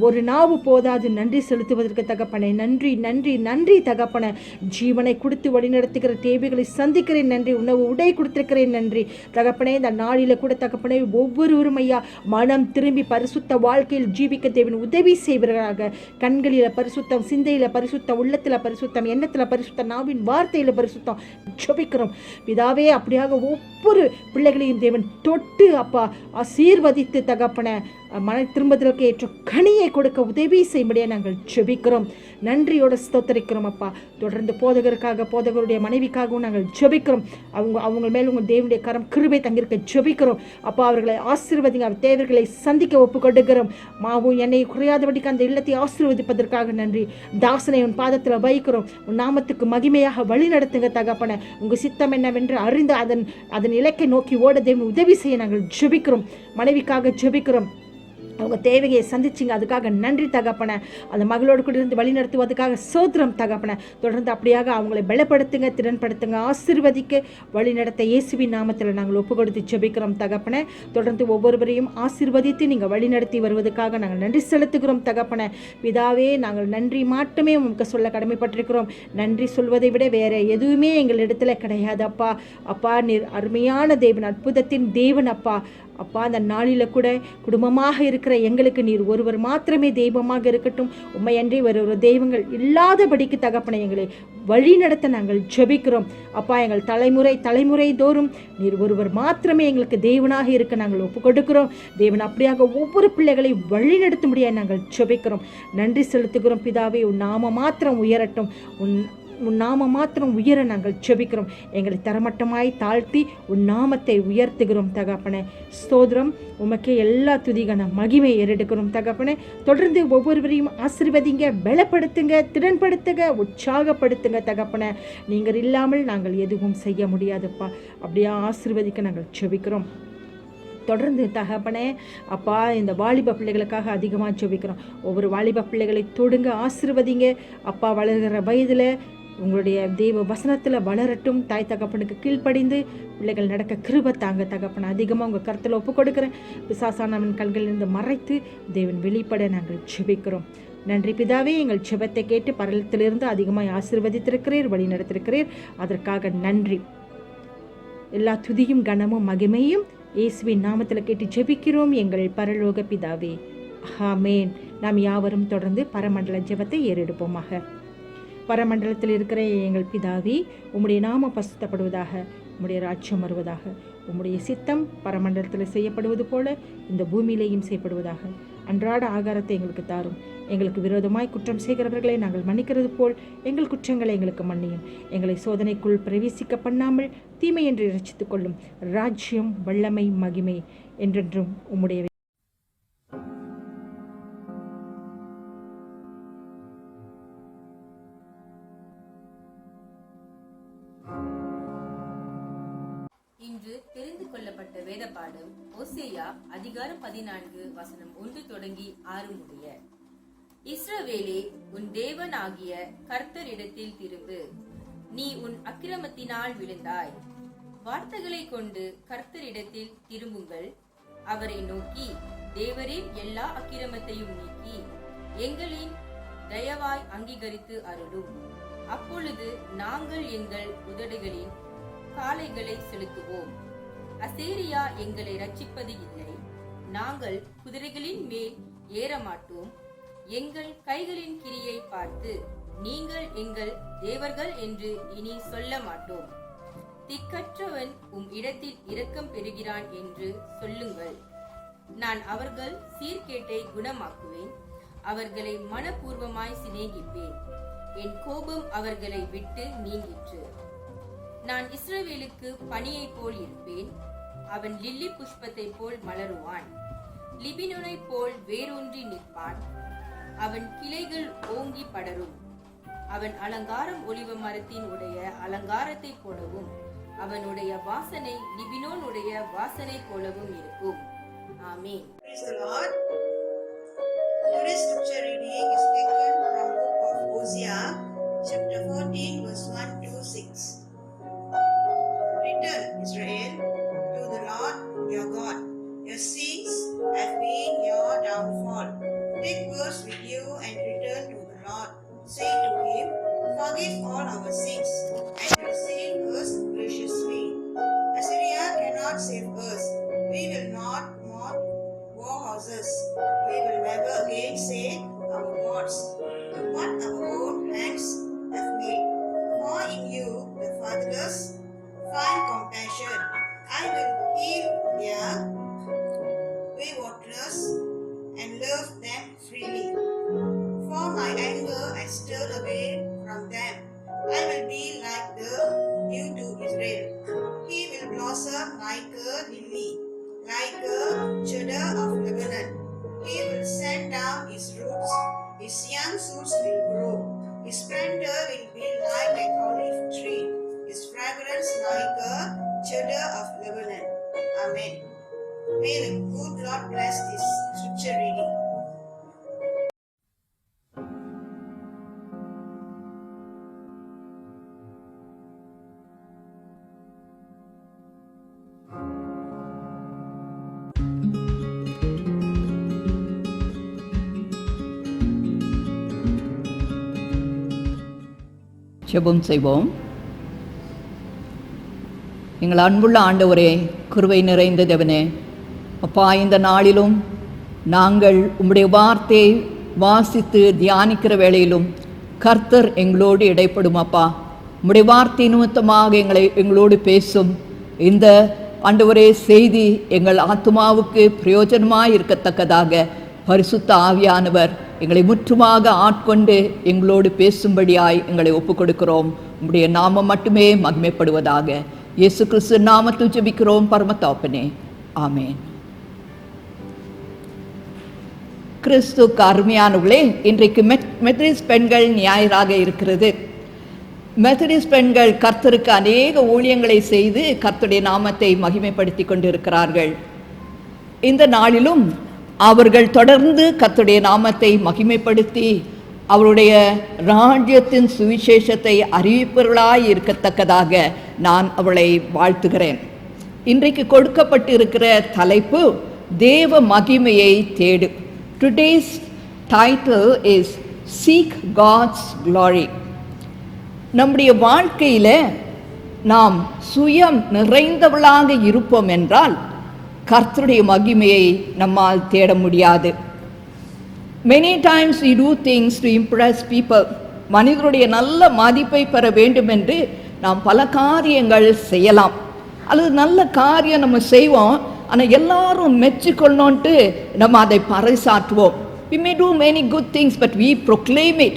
Speaker 8: ஒரு நாவு போதாது நன்றி செலுத்துவதற்கு தகப்பனே. நன்றி நன்றி நன்றி தகப்பனே. ஜீவனை கொடுத்து வழி நடத்துகிற தேவைகளை சந்திக்கிறேன் நன்றி. உணவு உடை கொடுத்திருக்கிறேன் நன்றி தகப்பனே. இந்த நாளில கூட தகப்பனே ஒவ்வொருவரும் ஐயா மனம் திரும்பி பரிசுத்த வாழ்க்கையில் ஜீவிக்க தேவன் உதவி செய்வர்களாக. கண்களில பரிசுத்தம், சிந்தையில பரிசுத்தம், உள்ளத்துல பரிசுத்தம், எண்ணத்துல பரிசுத்தம், நாவின் வார்த்தையில பரிசுத்தம் ஜெபிக்கிறோம் பிதாவே. அப்படியாக ஒவ்வொரு பிள்ளைகளையும் தேவன் தொட்டு அப்பா ஆசீர்வதித்து தகப்பன மன திரும்பதற்கு ஏற்ற கனியை கொடுக்க உதவி செய்யும்படியாக நாங்கள் ஜெபிக்கிறோம். நன்றியோடு ஸ்தோத்தரிக்கிறோம் அப்பா. தொடர்ந்து போதகருக்காக, போதகருடைய மனைவிக்காகவும் நாங்கள் ஜெபிக்கிறோம். அவங்க மேல் உங்கள் தேவனுடைய கரம் கிருபை தங்கியிருக்க ஜெபிக்கிறோம் அப்பா. அவர்களை ஆசீர்வதிங்க. அவர் தேவர்களை சந்திக்க ஒப்பு கொடுக்கிறோம். மாவும் என்னை குறையாதபடிக்கு அந்த இல்லத்தை ஆசீர்வதிப்பதற்காக நன்றி. தாசனை உன் பாதத்தில் வைக்கிறோம். உன் நாமத்துக்கு மகிமையாக வழி நடத்துங்க தகப்பன. உங்கள் சித்தம் என்னவென்று அறிந்து அதன் இலக்கை நோக்கி ஓட தேவன் உதவி செய்ய நாங்கள் ஜெபிக்கிறோம். மனைவிக்காக ஜெபிக்கிறோம். அவங்க தேவையை சந்திச்சிங்க. அதுக்காக நன்றி தகப்பன. அந்த மகளோடு கூட இருந்து வழி நடத்துவதற்காக சோத்திரம் தகப்பன. தொடர்ந்து அப்படியாக அவங்களை பலப்படுத்துங்க, திறன்படுத்துங்க, ஆசீர்வதிக்க வழி நடத்த இயேசுவின் நாமத்தில் நாங்கள் ஒப்பு கொடுத்து ஜெபிக்கிறோம் தகப்பன. தொடர்ந்து ஒவ்வொருவரையும் ஆசீர்வதித்து நீங்கள் வழி நடத்தி வருவதற்காக நாங்கள் நன்றி செலுத்துகிறோம் தகப்பன. பிதாவே, நாங்கள் நன்றி மட்டுமே உங்களுக்கு சொல்ல கடமைப்பட்டிருக்கிறோம். நன்றி சொல்வதை விட வேற எதுவுமே எங்கள் இடத்துல கிடையாது அப்பா. அப்பா, நீர் அருமையான தேவன், அற்புதத்தின் தேவன் அப்பா. அப்பா, அந்த நாளில் கூட குடும்பமாக இருக்கிற எங்களுக்கு நீர் ஒருவர் மாத்திரமே தெய்வமாக இருக்கட்டும். உண்மையன்றி ஒரு தெய்வங்கள் இல்லாதபடிக்கு தகப்பனை எங்களை வழி நடத்த நாங்கள் ஜெபிக்கிறோம் அப்பா. எங்கள் தலைமுறை தோறும் நீர் ஒருவர் மாத்திரமே எங்களுக்கு தேவனாக இருக்க நாங்கள் ஒப்பு கொடுக்கிறோம். தேவன் அப்படியாக ஒவ்வொரு பிள்ளைகளை வழி நடத்தும்படியாக நாங்கள் ஜெபிக்கிறோம். நன்றி செலுத்துகிறோம் பிதாவே. உன் நாம மாத்திரம் உயரட்டும். உன் நாம மாத்திரம் உயர நாங்கள் ஜெபிக்கிறோம். எங்களை தரமட்டமாய் தாழ்த்தி உன் நாமத்தை உயர்த்துகிறோம் தகப்பனே. ஸ்தோத்திரம். உமக்கே எல்லா துதிகான மகிமை ஏறெடுக்கிறோம் தகப்பனே. தொடர்ந்து ஒவ்வொருவரையும் ஆசீர்வதிங்க, பலப்படுத்துங்க, திறன்படுத்துங்க, உற்சாகப்படுத்துங்க தகப்பனே. நீங்கள் இல்லாமல் நாங்கள் எதுவும் செய்ய முடியாதுப்பா. அப்படியே ஆசீர்வதிக்க நாங்கள் ஜெபிக்கிறோம். தொடர்ந்து தகப்பனே அப்பா இந்த வாலிப பிள்ளைகளுக்காக அதிகமாக ஜெபிக்கிறோம். ஒவ்வொரு வாலிப பிள்ளைகளை தொடுங்க, ஆசீர்வதிங்க அப்பா. வளர்கிற வயதில் உங்களுடைய தெய்வ வசனத்தில் வளரட்டும். தாய் தகப்பனுக்கு கீழ்ப்படிந்து பிள்ளைகள் நடக்க கிருபை தாங்க தகப்பனை. அதிகமாக உங்கள் கருத்தில் ஒப்பு கொடுக்குறேன். பிசாசானவன் கண்களிலிருந்து மறைத்து தேவன் வெளிப்பட நாங்கள் ஜெபிக்கிறோம். நன்றி பிதாவே, எங்கள் ஜெபத்தை கேட்டு பரலத்திலிருந்து அதிகமாக ஆசீர்வதித்திருக்கிறீர், வழி நடத்திருக்கிறீர். அதற்காக நன்றி. எல்லா துதியும் கனமும் மகிமையும் இயேசுவின் நாமத்தில் கேட்டு ஜெபிக்கிறோம் எங்கள் பரலோக பிதாவே, ஆமென். நாம் யாவரும் தொடர்ந்து பரமண்டல ஜெபத்தை ஏறெடுப்போமாக. பரமண்டலத்தில் இருக்கிற எங்கள் பிதாவே, உம்முடைய நாமம் பரிசுத்தப்படுவதாக, உம்முடைய ராஜ்யம் வருவதாக, உம்முடைய சித்தம் பரமண்டலத்தில் செய்யப்படுவது போல இந்த பூமியிலேயும் செய்யப்படுவதாக. அன்றாட ஆகாரத்தை எங்களுக்கு தாரும். எங்களுக்கு விரோதமாய் குற்றம் செய்கிறவர்களை நாங்கள் மன்னிக்கிறது போல் எங்கள் குற்றங்களை எங்களுக்கு மன்னியும். எங்களை சோதனைக்குள் பிரவேசிக்க பண்ணாமல் தீமை என்று இரட்சித்துக் கொள்ளும். ராஜ்யம், வல்லமை, மகிமை என்றென்றும் உம்முடைய.
Speaker 9: இன்று தெரிந்து கொள்ளப்பட்ட வேத பாடம் ஓசேயா அதிகாரம் 14 வசனம் 1 தொடங்கி 6 முடிய. இஸ்ரவேலே, உன் தேவனாகிய கர்த்தரிடத்தில் திரும்பு. நீ உன் அக்கிரமத்தினால் விழுந்தாய். வார்த்தைகளை கொண்டு கர்த்தரிடத்தில் திரும்புங்கள். அவரை நோக்கி, தேவரின் எல்லா அக்கிரமத்தையும் நீக்கி எங்களின் தயவாய் அங்கீகரித்து அருளும். அப்பொழுது நாங்கள் எங்கள் உதடுகளின் காளைகளை செலுத்துவோம். அசேரியா எங்களை ரட்சிப்பது இல்லை. நாங்கள் குதிரைகளின் மேல் ஏறமாட்டோம். எங்கள் கைகளின் கிரியை பார்த்து நீங்கள் எங்கள் தேவர்கள் என்று இனி சொல்ல மாட்டோம். திக்கற்றவன் இடத்தில் இரக்கம் பெறுகிறான் என்று சொல்லுங்கள். நான் அவர்கள் சீர்கேட்டை குணமாக்குவேன். அவர்களை மனப்பூர்வமாய் சிநேகிப்பேன். என் கோபம் அவர்களை விட்டு நீங்கிற்று. நான் இஸ்ரவேலுக்கு பனியை போல் இருப்பேன். அவன் லில்லி புஷ்பத்தை போல் மலருவான். லிபினோனை போல் வேரூன்றி நிற்பான். அவன் கிளைகள் ஓங்கி படரும். அவன் அலங்காரம் ஒலிவ மரத்தின் உடைய அலங்காரத்தை போலவும் அவனுடைய வாசனை லிபினோனுடைய வாசனை போலவும் இருக்கும். ஆமென்.
Speaker 10: Praise the Lord. Today's scripture reading is taken from book of Hosea, chapter 14, verse 1 to 6. Return, Israel, to the Lord your God. Your sins have been your downfall. Take verse with you and return to the Lord. Say to him, forgive all our sins and receive us graciously. Assyria cannot save us. We will not mount war horses. We will never again say our gods, what our own hands have made. For in you the fatherless find compassion. I will heal their waywardness and love them freely. For my anger I stir away from them. I will be like the dew to Israel. He will blossom like a lily, like a cedar of Lebanon. He will send down his roots. His young shoots will grow. His splendor will be like an olive tree. His fragrance like a cedar of Lebanon. Amen. May the good Lord bless this scripture reading.
Speaker 11: ஜெபம் செய்வோம். எங்கள் அன்புள்ள ஆண்டவரே, கிருபை நிறைந்த தேவனே, அப்பா, இந்த நாளிலும் நாங்கள் உம்முடைய வார்த்தையை வாசித்து தியானிக்கிற வேளையிலும் கர்த்தர் எங்களோடு இடைப்படும். அப்பா, உம்முடைய வார்த்தை நிமித்தமாக எங்களோடு பேசும் இந்த ஆண்டவரே செய்தி எங்கள் ஆத்துமாவுக்கு பிரயோஜனமாக இருக்கத்தக்கதாக பரிசுத்த ஆவியானவர் எங்களை முற்றுமாக ஆட்கொண்டு எங்களோடு பேசும்படியாய் எங்களை ஒப்புக் கொடுக்கிறோம். உம்முடைய நாமம் மட்டுமே மகிமைப்படுவதாக. இயேசு கிறிஸ்து நாமத்தில் ஜெபிக்கிறோம் பரமதகப்பனே, ஆமென். கிறிஸ்துவுக்கு அருமையானவர்களே, இன்றைக்கு மெத்தடிஸ்ட் பெண்கள் ஞாயிறாக இருக்கிறது. மெத்தடிஸ்ட் பெண்கள் கர்த்தருக்கு அநேக ஊழியங்களை செய்து கர்த்தருடைய நாமத்தை மகிமைப்படுத்தி கொண்டிருக்கிறார்கள். இந்த நாளிலும் அவர்கள் தொடர்ந்து கர்த்தருடைய நாமத்தை மகிமைப்படுத்தி அவருடைய ராஜ்யத்தின் சுவிசேஷத்தை அறிவிப்பவர்களாய் இருக்கத்தக்கதாக நான் அவளை வாழ்த்துகிறேன். இன்றைக்கு கொடுக்கப்பட்டிருக்கிற தலைப்பு தேவ மகிமையை தேடு. Today's title is seek God's glory. நம்முடைய வாழ்க்கையில் நாம் சுயம் நிறைந்தவளாக இருப்போம் என்றால் கர்த்தருடைய மகிமையை நம்மால் தேட முடியாது. Many times we do things to impress people. மனிதருடைய நல்ல மதிப்பை பெற வேண்டும் என்று நாம் பல காரியங்கள் செய்யலாம், அல்லது நல்ல காரியம் நம்ம செய்வோம், ஆனால் எல்லாரும் மெச்சிக்கொள்ளணுன்ட்டு நம்ம அதை பறைசாற்றுவோம். We may do many good things, but we proclaim it.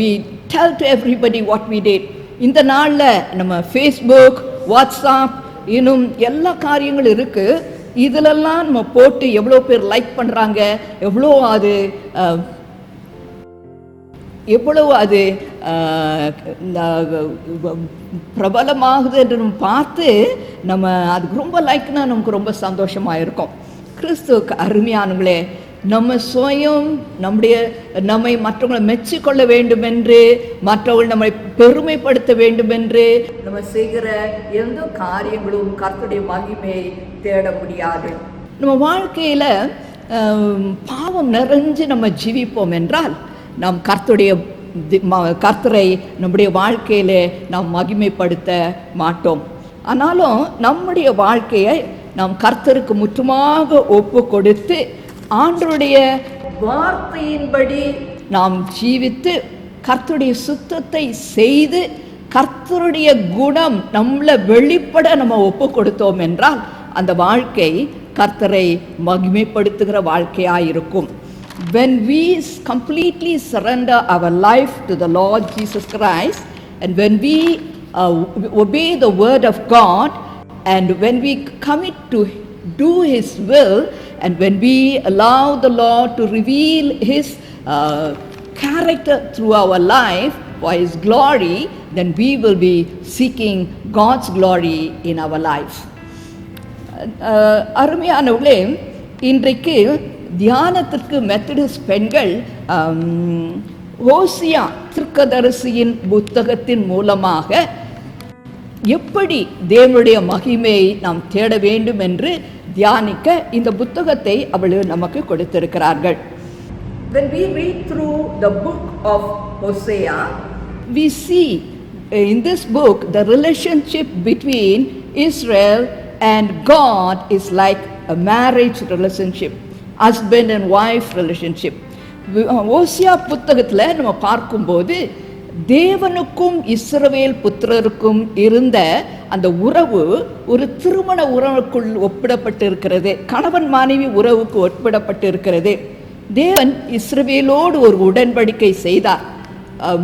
Speaker 11: We tell to everybody what we did. இந்த நாளில் நம்ம ஃபேஸ்புக், வாட்ஸ்அப், இன்னும் எல்லா காரியங்களும் இருக்குது. இதிலெல்லாம் நம்ம போட்டு எவ்வளோ பேர் லைக் பண்ணுறாங்க, எவ்வளோ அது பிரபலமாகுது என்று நம்ம பார்த்து நம்ம அதுக்கு ரொம்ப லைக்னா நமக்கு ரொம்ப சந்தோஷமாக இருக்கும். கிறிஸ்துவுக்கு அருமையானவங்களே, நம்ம சுயம் நம்மை மற்றவங்களை மெச்சிக்கொள்ள வேண்டும் என்று, மற்றவர்கள் நம்மை பெருமைப்படுத்த வேண்டும் என்று நம்ம செய்கிற எந்த காரியங்களும் கர்த்தருடைய மகிமையை தேட முடியாது. நம்ம வாழ்க்கையில் பாவம் நிறைஞ்சு நம்ம ஜீவிப்போம் என்றால் நாம் கர்த்தரை நம்முடைய வாழ்க்கையில் நாம் மகிமைப்படுத்த மாட்டோம். ஆனாலும் நம்முடைய வாழ்க்கையை நாம் கர்த்தருக்கு முற்றுமாக ஒப்பு கொடுத்து ஆண்டவருடைய வார்த்தையின்படி நாம் ஜீவித்து கர்த்தருடைய சுத்தத்தை செய்து கர்த்தருடைய குணம் நம்மளை வெளிப்பட நம்ம ஒப்பு கொடுத்தோம் என்றால் அந்த வாழ்க்கை கர்த்தரை மகிமைப்படுத்துகிற வாழ்க்கையாக இருக்கும். When we completely surrender our life to the Lord Jesus Christ, and when we obey the word of God, and when we commit to do His will, and when we allow the Lord to reveal His character through our life for His glory, then we will be seeking God's glory in our life. அருமையானவர்களே, இன்றைக்கு தியானத்திற்கு மெத்தடிஸ்ட் பெண்கள் ஓசியா தீர்க்கதரிசியின் புத்தகத்தின் மூலமாக எப்படி தேவனுடைய மகிமையை நாம் தேட வேண்டும் என்று தியானிக்க இந்த புத்தகத்தை அவர்கள் நமக்கு கொடுத்திருக்கிறார்கள். When we read through the book of Hosea, we see in this book the relationship between Israel and God is like a marriage relationship, husband and wife relationship. ஓசியா புத்தகத்தில் நம்ம பார்க்கும்போது தேவனுக்கும் இஸ்ரவேல் புத்திரருக்கும் இருந்த அந்த உறவு ஒரு திருமண உறவுக்குள் ஒப்பிடப்பட்டிருக்கிறது. கணவன் மனைவி உறவுக்கு ஒப்பிடப்பட்டிருக்கிறது. தேவன் இஸ்ரவேலோடு ஒரு உடன்படிக்கை செய்தார்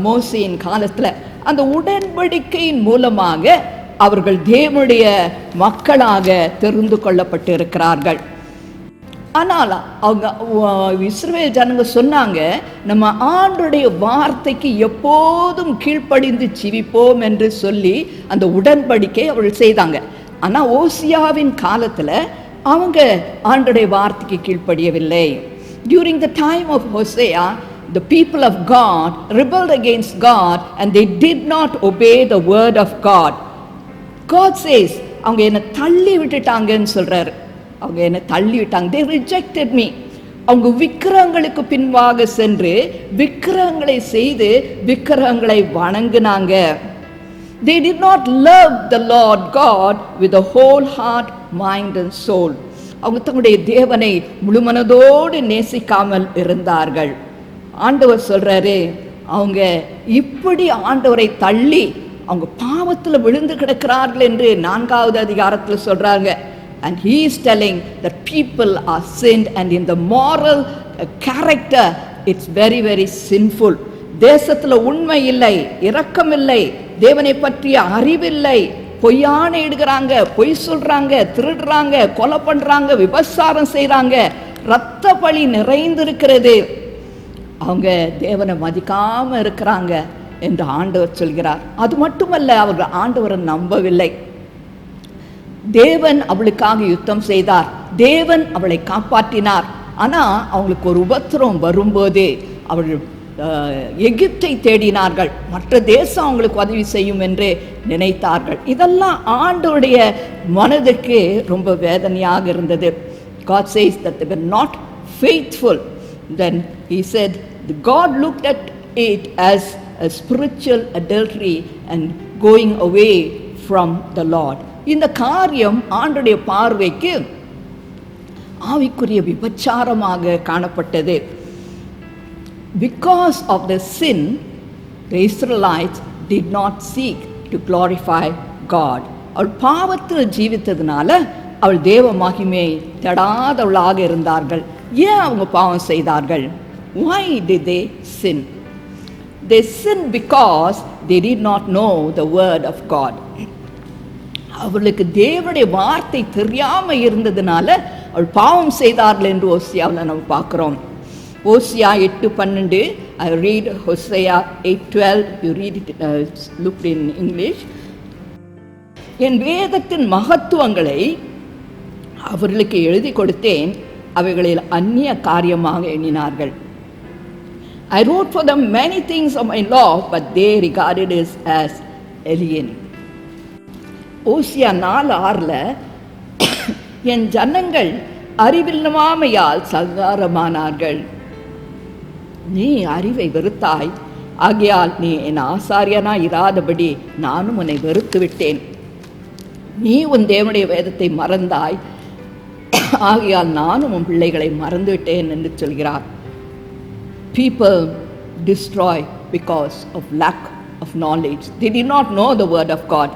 Speaker 11: மோசேயின் காலத்தில். அந்த உடன்படிக்கையின் மூலமாக அவர்கள் தேவனுடைய மக்களாக தெரிந்து கொள்ளப்பட்டிருக்கிறார்கள். ஆனால் அவங்க இஸ்ரவேல் ஜனங்க சொன்னாங்க, நம்ம ஆண்டவருடைய வார்த்தைக்கு எப்போதும் கீழ்ப்படிந்து ஜீவிப்போம் என்று சொல்லி அந்த உடன்படிக்கை அவர்கள் செய்தாங்க. ஆனால் ஓசியாவின் காலத்தில் அவங்க ஆண்டவருடைய வார்த்தைக்கு கீழ்ப்படியவில்லை. During the time of Hosea, the people of God rebelled against God and they did not obey the word of God. God says, அவங்க என்னை தள்ளி விட்டுட்டாங்கன்னு சொல்றாரு. அவங்க என்னை தள்ளி விட்டாங்க. They rejected me. அவங்க விக்கிரகங்களுக்கு பின்பாக சென்று விக்கிரகங்களை செய்து விக்கிரகங்களை வணங்கினாங்க. They did not love the Lord God with the whole heart, mind and soul. அவங்க தங்களுடைய தேவனை முழுமனதோடு நேசிக்காமல் இருந்தார்கள். ஆண்டவர் சொல்றாரு, அவங்க இப்படி ஆண்டவரை தள்ளி அவங்க பாவத்தில் விழுந்து கிடக்கிறார்கள் என்று 4வது அதிகாரத்தில் சொல்றாங்க. And he is telling that people are sinned, and in the moral character it's very very sinful. தேசத்தில் உண்மை இல்லை, இரக்கம் இல்லை, தேவனை பற்றிய அறிவில்லை, பொய்யான இடுகிறாங்க, பொய் சொல்றாங்க, திருடுறாங்க, கொலை பண்றாங்க, விபச்சாரம் செய்றாங்க, இரத்த பழி நிறைந்திருக்கிறது. அவங்க தேவனை மதிக்காம இருக்கிறாங்க என்று ஆண்டவர் சொல்கிறார். அது மட்டுமல்ல, அவர்கள் ஆண்டவரை நம்பவில்லை. தேவன் அவளுக்காக யுத்தம் செய்தார். தேவன் அவளை காப்பாற்றினார். ஆனால் அவங்களுக்கு ஒரு உபத்திரம் வரும்போது அவர்கள் எகிப்தை தேடினார்கள். மற்ற தேசம் அவங்களுக்கு உதவி செய்யும் என்று நினைத்தார்கள். இதெல்லாம் ஆண்டவருடைய மனதுக்கு ரொம்ப வேதனையாக இருந்தது. God says that they were not faithful. Then he said God looked at it as a spiritual adultery and going away from the Lord. இந்த காரியம் ஆண்டவருடைய பார்வைக்கு ஆவிக்குரிய விபச்சாரமாக காணப்பட்டது. Because of the sin, the Israelites did not seek to glorify God. அவள் பாவத்தில் ஜீவித்ததுனால அவள் தேவ மகிமை தேடாதவளாக இருந்தார்கள். ஏன் அவங்க பாவம் செய்தார்கள்? Why did they sin? They sinned because they did not know the word of God. அவளுக்கு தேவனுடைய வார்த்தை தெரியாம இருந்ததுனால அவள் பாவம் செய்தார்கள் என்று ஓசியாவில் நம்ம பார்க்கிறோம். ஓசியா 8:12. I read Hosea 8:12. You read it, look in English. என் வேதத்தின் மகத்துவங்களை அவர்களுக்கு எழுதி கொடுத்தேன், அவைகளில் அந்நிய காரியமாக எண்ணினார்கள். I wrote for them many things of my law, but they regarded it as alien. ஓசியா 4:6 என் ஜனங்கள் அறிவில்லாமையால் சங்காரமானார்கள். நீ அறிவை வெறுத்தாய், ஆகையால் நீ என் ஆசாரியனா இராதபடி நானும் உன்னை வெறுத்து விட்டேன். நீ உன் தேவனுடைய வேதத்தை மறந்தாய், ஆகையால் நானும் உன் பிள்ளைகளை மறந்துவிட்டேன் என்று சொல்கிறார். People destroy because of lack of knowledge. They did not know the word of God.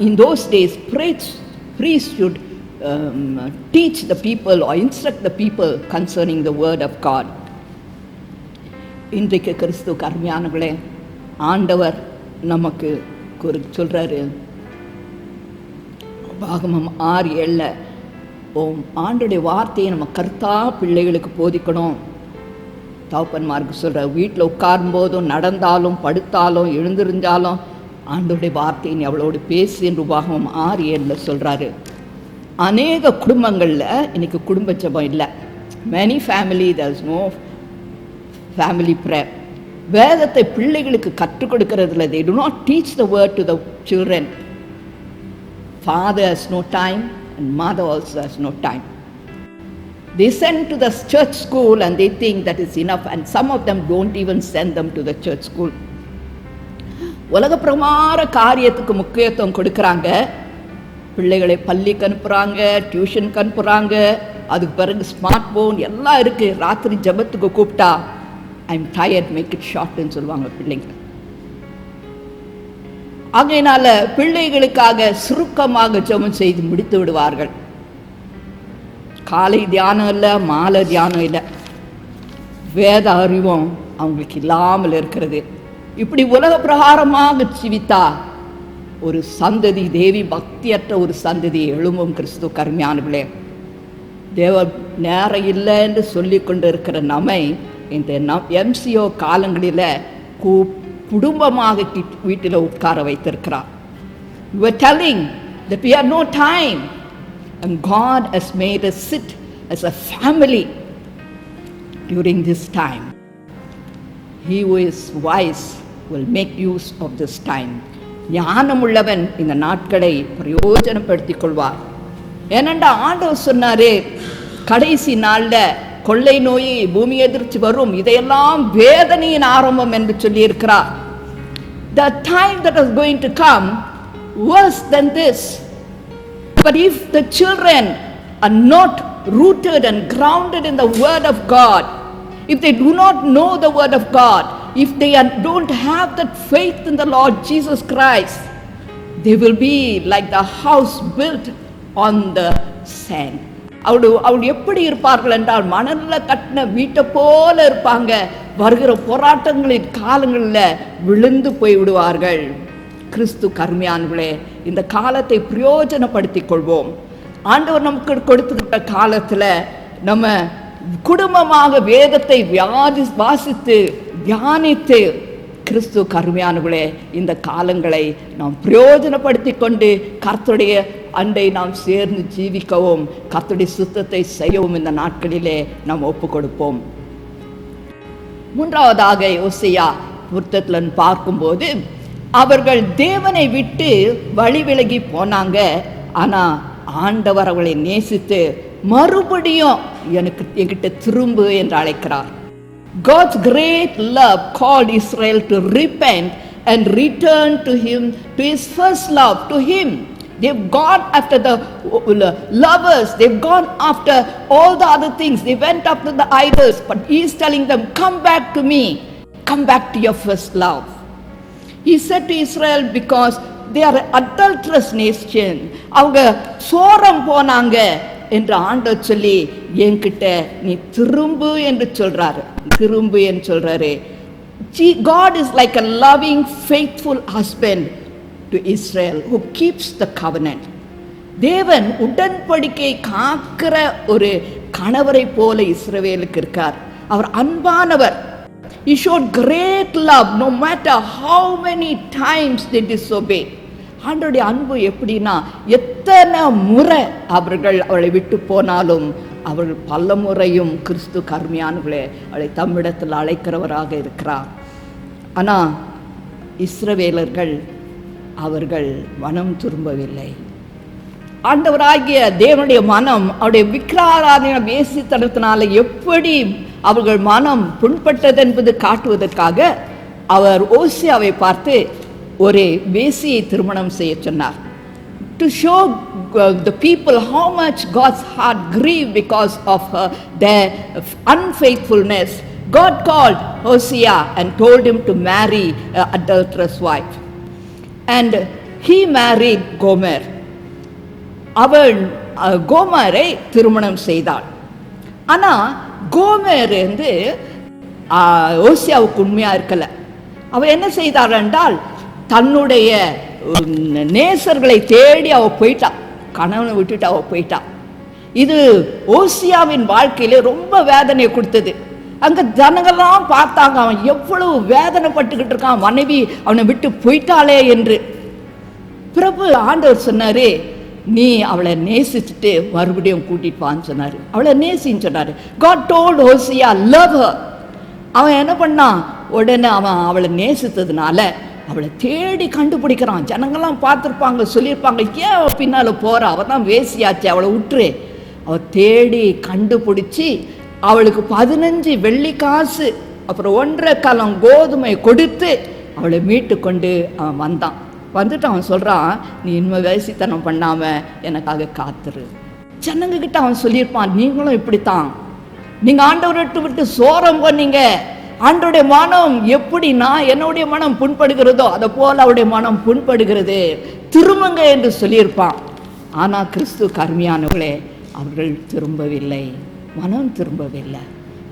Speaker 11: In those days, priests should teach the people or instruct the people concerning the word of God. இன்றைக்கு கிறிஸ்து கர்மியானவர்களே, ஆண்டவர் நமக்கு சொல்றாரு, பாகமம் 6:7 ஆண்டுடைய வார்த்தையை நம்ம கர்த்தா பிள்ளைகளுக்கு போதிக்கணும். தகப்பன்மாருக்கு சொல்ற, வீட்டில் உட்காரும் போதும் நடந்தாலும் படுத்தாலும் எழுந்திருந்தாலும் ஆண்டோடைய வார்த்தையை நீ அவளோடு பேசு என்று பாகமம் 6:7 சொல்றாரு. அநேக குடும்பங்களில் இன்னைக்கு குடும்ப ஜெபம் இல்லை. many family there is no family prayer. வேதத்தை பிள்ளைகளுக்கு கற்றுக் கொடுக்கிறதுல they do not teach the word to the children. Father has no time and mother also has no time. They send to the church school and they think that is enough, and some of them don't even send them to the church school. உலக பிரமார காரியத்துக்கு முக்கியத்துவம் கொடுக்குறாங்க. பிள்ளைகளை பள்ளிக்கு அனுப்புகிறாங்க, டியூஷனுக்கு அனுப்புகிறாங்க. அதுக்கு பிறகு ஸ்மார்ட் ஃபோன் எல்லாம் இருக்குது. ராத்திரி ஜபத்துக்கு கூப்பிட்டா ஐம் டயர்ட், மேக் இட் ஷார்ட்னு சொல்லுவாங்க பிள்ளைங்க. ஆகையினால பிள்ளைகளுக்காக சுருக்கமாக ஜெபம் செய்து முடித்து விடுவார்கள். காலை தியானம் இல்லை, மாலை தியானம் இல்லை, வேத அறிவும் அவங்களுக்கு இல்லாமல் இருக்கிறது. இப்படி உலக பிரகாரமாக ஜீவித்தா ஒரு சந்ததி, தேவி பக்தியற்ற ஒரு சந்ததி எழும்பும். கிறிஸ்து கருமையானவர்களே, தேவ நேரம் இல்லை என்று சொல்லி கொண்டு இருக்கிற நம்மை இந்த MCO காலங்களில் குடும்பமாக வீட்டில் உட்கார வைத்திருக்கிறார். We were telling that we have no time, and God has made us sit as a family during this time. He who is wise will make use of this time. ஞானமுள்ளவன் இந்த நாட்களை பிரயோஜனப்படுத்திக் கொள்வார். ஏனென்றா ஆண்டவர் சொன்னாரே, கடைசி நாளில் கொள்ளை நோய், பூமி எதிர்ச்சி வரும், இதையெல்லாம் வேதனையின் ஆரம்பம் என்று சொல்லி இருக்கிறார். The time that is going to come worse than this. But if the children are not rooted and grounded in the word of God, if they do not know the word of God, if they don't have that faith in the Lord Jesus Christ, they will be like the house built on the sand. அவள் எப்படி இருப்பார்கள் என்றால், மணலில் கட்டின வீட்டை போல இருப்பாங்க. வருகிற போராட்டங்களின் காலங்களில் விழுந்து போய் விடுவார்கள். கிறிஸ்து கருமையானவர்களே, இந்த காலத்தை பிரயோஜனப்படுத்திக் கொள்வோம். ஆண்டவர் நமக்கு கொடுத்துக்கிட்ட காலத்தில் நம்ம குடும்பமாக வேதத்தை வாசித்து தியானித்து, கிறிஸ்து கருமையானவர்களே, இந்த காலங்களை நாம் பிரயோஜனப்படுத்தி கொண்டு கர்த்தருடைய அண்டை நாம் சேர்ந்து ஜீவிக்கவும் கர்த்தருடைய சுத்தத்தை செய்யவும் இந்த நாட்களிலே நாம் ஒப்பு கொடுப்போம். மூன்றாவதாக யோசியா புத்தகத்தில் பார்க்கும்போது அவர்கள் தேவனை விட்டு வழி விலகி போனாங்க. ஆனா ஆண்டவர் அவர்களை நேசித்து மறுபடியும் என்கிட்ட திரும்பு என்று அழைக்கிறார். God's great love called Israel to repent and return to him, to his first love, to him. They've gone after the lovers, they've gone after all the other things, they went after the idols, but he is telling them, come back to me, come back to your first love. He said to Israel, because they are an adulterous nation, அவங்க சோரம் போனாங்க என்று ஆண்டவர் சொல்லி என்கிட்ட நீ திரும்பு என்று சொல்றாரு. திரும்பு என்று சொல்றாரு. God is like a loving, faithful husband to Israel who keeps the covenant. தேவன் உடன்படிக்கை காக்கிற ஒரு கணவரை போல இஸ்ரவேலுக்கு இருக்கார். அவர் அன்பானவர். He showed great love no matter how many times they disobey. ஆண்டவருடைய அன்பு எப்படின்னா எத்தனை முறை அவளை விட்டு போனாலும் அவர்கள் பல முறையும் கிறிஸ்து கருமையானவர்களே அவளை தம்மிடத்தில் அழைக்கிறவராக இருக்கிறார். ஆனால் இஸ்ரவேலர்கள் அவர்கள் மனம் திரும்பவில்லை. ஆண்டவராகிய தேவனுடைய மனம் அவருடைய விக்கிரகாராதனை வேசித்தனத்தினால எப்படி அவர்கள் மனம் புண்பட்டது என்பது காட்டுவதற்காக அவர் ஓசியாவை பார்த்து ஒரு வேசியை திருமணம் செய்ய சொன்னார். To show the people how much God's heart grieved because of their unfaithfulness, God called Hosea and told him to marry an adulterous wife. And he married Gomer. அவள் கோமரை திருமணம் செய்தாள். ஆனால் கோமர் வந்து ஓசியாவுக்கு உண்மையாக இருக்கல. அவள் என்ன செய்தாள் என்றால் தன்னுடைய நேசர்களை தேடி அவள் போயிட்டா. கணவனை விட்டுட்டு அவள் போயிட்டா. இது ஓசியாவின் வாழ்க்கையில ரொம்ப வேதனையை கொடுத்தது. அங்கே ஜனங்கள்லாம் பார்த்தாங்க அவன் எவ்வளவு வேதனைப்பட்டுக்கிட்டு இருக்கான், மனைவி அவனை விட்டு போயிட்டாளே என்று. பிரபு ஆண்டவர் சொன்னாரு, நீ அவளை நேசிச்சுட்டு மறுபடியும் கூட்டிட்டு வான்னு சொன்னாரு. அவளை நேசின்னு சொன்னாரு. God told Hosea, love her. அவன் என்ன பண்ணான், உடனே அவன் அவளை நேசித்ததுனால அவளை தேடி கண்டுபிடிக்கிறான். ஜனங்கள்லாம் பார்த்துருப்பாங்க, சொல்லியிருப்பாங்க, ஏன் அவள் பின்னால் போகிறா, அவள் தான் வேசியாச்சு, அவளை விட்டுரு. அவள் தேடி கண்டுபிடிச்சி அவளுக்கு 15 வெள்ளி காசு அப்புறம் 1.5 கலம் கோதுமை கொடுத்து அவளை மீட்டு கொண்டு அவன் வந்தான். வந்துட்டு அவன் சொல்கிறான், நீ இனிமே வேசித்தனம் பண்ணாமல் எனக்காக காத்துரு. ஜனங்கக்கிட்ட அவன் சொல்லியிருப்பான், நீங்களும் இப்படித்தான், நீங்கள் ஆண்டவரை விட்டு சோரம் பண்ணீங்க, ஆண்டோடைய மனம் எப்படின்னா என்னுடைய மனம் புண்படுகிறதோ அதை போல் அவருடைய மனம் புண்படுகிறது, திரும்புங்க என்று சொல்லியிருப்பான். ஆனால் கிறிஸ்து கருமையானவர்களே அவர்கள் திரும்பவில்லை, மனம் திரும்பவில்லை.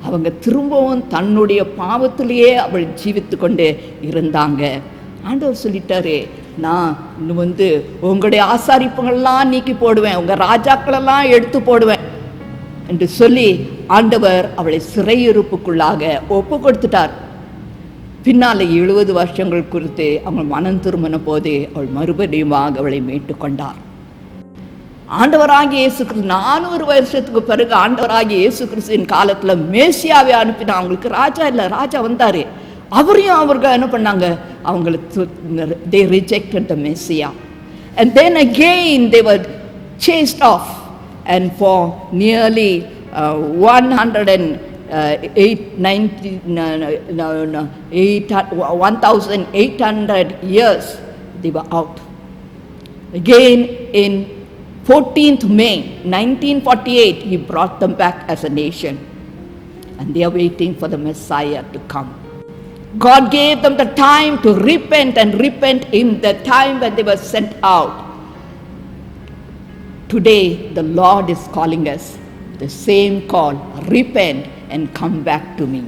Speaker 11: அவங்க திரும்பவும் தன்னுடைய பாவத்திலேயே அவள் ஜீவித்து கொண்டு இருந்தாங்க. ஆண்டவர் சொல்லிட்டாரு, நான் உங்களுடைய ஆசாரிப்புகள்லாம் நீக்கி போடுவேன், உங்கள் ராஜாக்களெல்லாம் எடுத்து போடுவேன் என்று சொல்லி ஆண்டவர் அவளை சிறையிருப்புக்குள்ளாக ஒப்பு கொடுத்துட்டார். பின்னால் 70 வருஷங்கள் குறித்து அவங்க மனம் திரும்பின போது அவள் மறுபடியும் அவளை மீட்டு கொண்டார். ஆண்டவராகிய இயேசு கிறிஸ்து 400 வருஷத்துக்கு பிறகு ஆண்டவராகிய இயேசு கிறிஸ்துவின் காலத்தில் மேசியாவை அனுப்பினா. அவங்களுக்கு ராஜா இல்லை, ராஜா வந்தார். அவரையும் அவர்கள் என்ன பண்ணாங்க, அவங்களுக்கு they rejected the Messiah. And then again they were chased off. And for nearly 1,800 years they were out. Again in 14th May 1948 he brought them back as a nation, and they are waiting for the Messiah to come. God gave them the time to repent and repent in the time when they were sent out. Today the Lord is calling us the same call, repent and come back to me.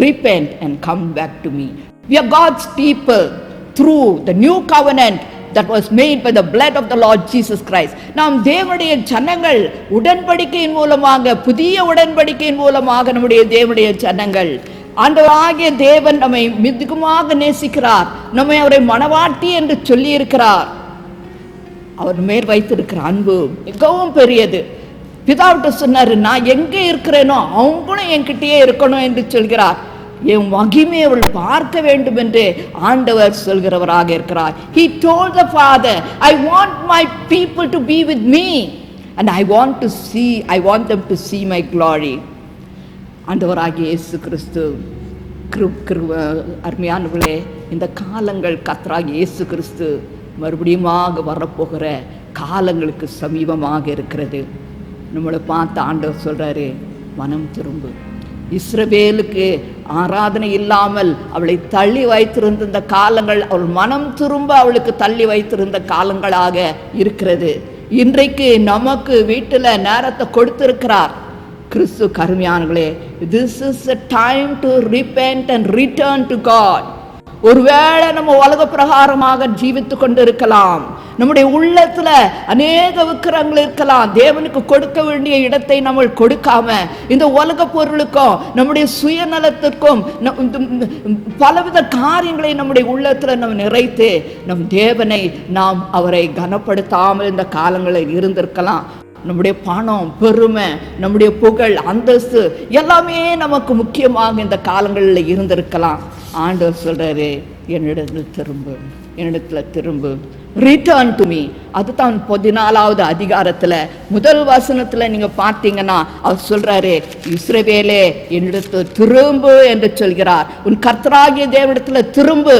Speaker 11: Repent and come back to me. We are God's people through the new covenant that was made by the blood of the Lord Jesus Christ. நாம் தேவனுடைய ஜனங்கள், உடன்படிக்கையின் மூலமாக, புதிய உடன்படிக்கையின் மூலமாக நம்முடைய தேவனுடைய ஜனங்கள். ஆண்டவராகிய தேவன் நம்மை மிகுதியாக நேசிக்கிறார், நம்மை அவரை மனவாட்டி என்று சொல்லி இருக்கிறார். அவர் மேல் வைத்திருக்கிற அன்பு மிகவும் பெரியது. பிதாவிட்ட சொன்னாரு, நான் எங்கே இருக்கிறேனோ அவங்களும் என்கிட்டயே இருக்கணும் என்று சொல்கிறார். என் மகிமையை அவள் பார்க்க வேண்டும் என்று ஆண்டவர் சொல்கிறவராக இருக்கிறார். He told the Father, I want my people to be with me and I want them to see my glory. ஆண்டவராகிய இயேசு கிறிஸ்து அருமையானவர்களே, இந்த காலங்கள் கர்த்தராகிய இயேசு கிறிஸ்து மறுபடியுமாக வரப்போகிற காலங்களுக்கு சமீபமாக இருக்கிறது. நம்மளை பார்த்து ஆண்டவர் சொல்றாரு, மனம் திரும்பு. இஸ்ரவேலுக்கு ஆராதனை இல்லாமல் அவளை தள்ளி வைத்திருந்த இந்த காலங்கள் அவள் மனம் திரும்ப அவளுக்கு தள்ளி வைத்திருந்த காலங்களாக இருக்கிறது. இன்றைக்கு நமக்கு வீட்டில் நேரத்தை கொடுத்திருக்கிறார் கிறிஸ்து. கருமையானங்களே, this is a time to repent and return to God. ஒருவேளை நம்ம உலக பிரகாரமாக ஜீவித்து கொண்டு இருக்கலாம், நம்முடைய உள்ளத்துல அநேக விக்கிரங்கள் இருக்கலாம், தேவனுக்கு கொடுக்க வேண்டிய இடத்தை நம்ம கொடுக்காம இந்த உலக பொருளுக்கும் நம்முடைய சுயநலத்திற்கும் பலவித காரியங்களை நம்முடைய உள்ளத்துல நம்ம நிறைத்து நம் தேவனை அவரை கனப்படுத்தாமல் இந்த காலங்களில் இருந்திருக்கலாம். நம்முடைய பணம், பெருமை, நம்முடைய புகழ், அந்தஸ்து எல்லாமே நமக்கு முக்கியமாக இந்த காலங்களில் இருந்திருக்கலாம். ஆண்டவர் சொல்றாரு, என்னிடத்துல திரும்பு, ரிட்டர்ன் டு மீ. அதுதான் 14வது அதிகாரத்துல முதல் வசனத்துல நீங்க பார்த்தீங்கன்னா அவர் சொல்றாரு, இஸ்ரவேலே என்னிடத்துல திரும்பு என்று சொல்கிறார். உன் கர்த்தராகிய தேவனிடத்துல திரும்பு.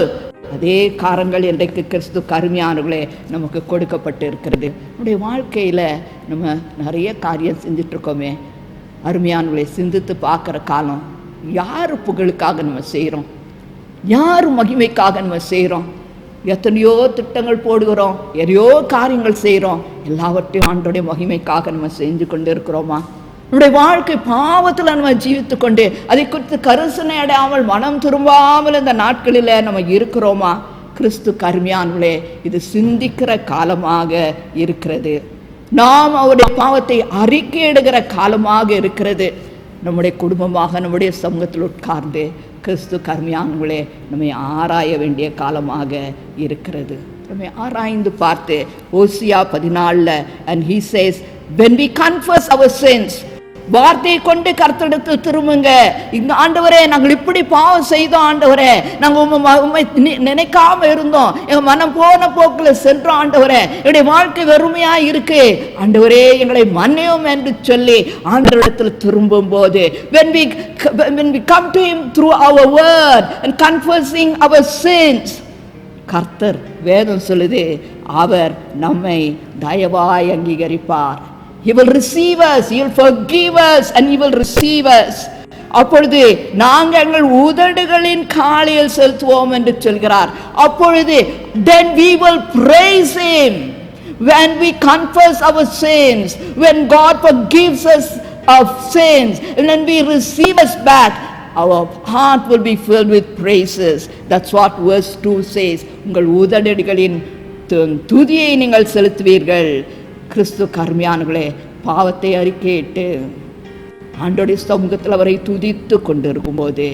Speaker 11: அதே காரங்கள் இன்றைக்கு கிறிஸ்து கருமையானவர்களே நமக்கு கொடுக்கப்பட்டு இருக்கிறது. நம்முடைய வாழ்க்கையில் நம்ம நிறைய காரியம் செஞ்சுட்டு இருக்கோமே, அருமையானவர்களை சிந்தித்து பார்க்குற காலம். யார் புகழுக்காக நம்ம செய்கிறோம்? யார் மகிமைக்காக நம்ம செய்கிறோம்? எத்தனையோ திட்டங்கள் போடுகிறோம், எதையோ காரியங்கள் செய்கிறோம். எல்லாவற்றையும் ஆண்டோடைய மகிமைக்காக நம்ம செஞ்சு கொண்டு இருக்கிறோமா? நம்முடைய வாழ்க்கை பாவத்தில் நம்ம ஜீவித்து கொண்டு அதை குறித்து கரிசனை அடையாமல் மனம் திரும்பாமல் இந்த நாட்களில் நம்ம இருக்கிறோமா? கிறிஸ்து கருமையானவர்களே, இது சிந்திக்கிற காலமாக இருக்கிறது. நாம் அவருடைய பாவத்தை அறிக்கையிடுகிற காலமாக இருக்கிறது. நம்முடைய குடும்பமாக நம்முடைய சமூகத்தில் உட்கார்ந்து கிறிஸ்து கருமையானவர்களே நம்மை ஆராய வேண்டிய காலமாக இருக்கிறது. நம்மை ஆராய்ந்து பார்த்து ஓசியா 14 and he says, when we confess our sins, வார்த்தையை கொண்டு கர்த்தரிடத்தில் திரும்புங்க. இந்த ஆண்டவரே, நாங்கள் இப்படி பாவம் செய்தோம் ஆண்டவரே, நாங்கள் உண்மை நினைக்காம இருந்தோம், எங்க மனம் போன போக்கில் சென்றோம் ஆண்டவரே, என்னுடைய வாழ்க்கை வெறுமையா இருக்கு ஆண்டவரே, எங்களை மன்னியும் என்று சொல்லி ஆண்டவரிடத்தில் திரும்பும் போது, when we come to him through our word and confessing our sins, கர்த்தர் வேதம் சொல்லுது, அவர் நம்மை தயவாய் அங்கீகரிப்பார். He will receive us, he will forgive us and he will receive us. அப்பொழுது நாங்கள் எங்கள் உதடுகளின் காலில் செலுத்துவோம் என்று சொல்கிறார். அப்பொழுது then we will praise him. When we confess our sins, when God forgives us of sins, and when we receive us back, our heart will be filled with praises. That's what verse 2 says. உங்கள் உதடுகளின் துதியை நீங்கள் செலுத்துவீர்கள். கிறிஸ்து கருமையானவர்களே, பாவத்தை அறிக்கையிட்டு ஆண்டோடைய சமூகத்தில் அவரை துதித்து கொண்டு இருக்கும்போது,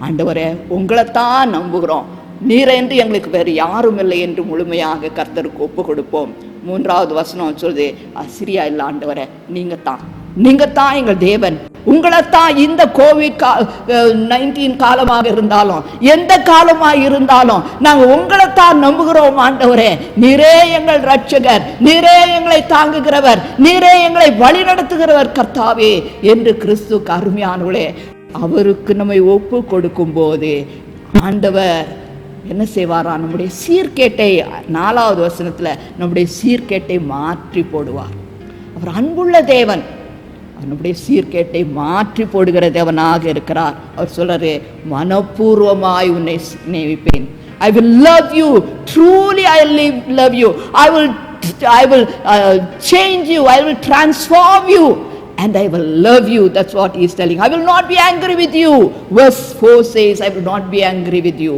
Speaker 11: ஆண்டவரே உங்களைத்தான் நம்புகிறோம், நீர் என்று எங்களுக்கு வேறு யாரும் இல்லை என்று முழுமையாக கர்த்தருக்கு ஒப்பு கொடுப்போம். 3வது வசனம் சொல்லுது, அசிரியா இல்லை ஆண்டவரே, நீங்க தான் எங்கள் தேவன். உங்களைத்தான் இந்த COVID-19 காலமாக இருந்தாலும் எந்த காலமாக இருந்தாலும் நாங்கள் உங்களைத்தான் நம்புகிறோம் ஆண்டவரே. நீரே எங்கள் ரட்சகர், நீரே எங்களை தாங்குகிறவர், நீரே எங்களை வழி நடத்துகிறவர் கர்த்தாவே என்று கிறிஸ்து அருமையானவர்களே அவருக்கு நம்மை ஒப்பு கொடுக்கும் போது ஆண்டவர் என்ன செய்வாரா? நம்முடைய சீர்கேட்டை 4வது வசனத்தில் நம்முடைய சீர்கேட்டை மாற்றி போடுவார். அவர் அன்புள்ள தேவன், நம்முடைய சீர்கேட்டை மாற்றி போடுகிற தேவனாக இருக்கிறார். அவர் சொல்றாரு, மனப்பூர்வமாய் உன்னை சிநேகிப்பேன். I will love you, truly I will love you. I will change you, I will transform you and I will love you. That's what he is telling. I will not be angry with you. Verse 4 says, I will not be angry with you.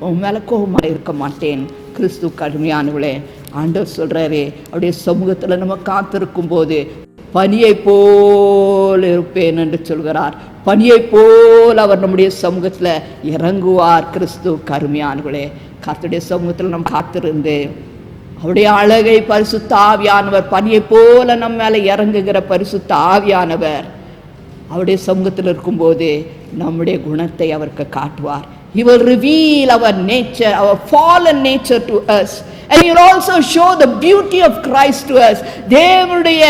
Speaker 11: உன் மேல கோபமாக இருக்க மாட்டேன். கிறிஸ்து கடுமையானவளே, ஆண்டவர் சொல்றாரு, அவருடைய சமூகத்தில் நம்ம காத்திருக்கும் போது பனியை போல் இருப்பேன் என்று சொல்கிறார். பனியை போல் அவர் நம்முடைய சமூகத்தில் இறங்குவார். கிறிஸ்து கருமையானவர்களே, கர்த்தருடைய சமூகத்தில் நம்ம காத்திருந்து அவருடைய அழகை பரிசுத்த ஆவியானவர் பனியை போல நம்ம மேல இறங்குகிற பரிசுத்த ஆவியானவர் அவருடைய சமூகத்தில் இருக்கும்போது நம்முடைய குணத்தை அவருக்கு காட்டுவார். He will reveal our nature, our fallen nature to us. And he will also show the beauty of Christ to us. தேவனுடைய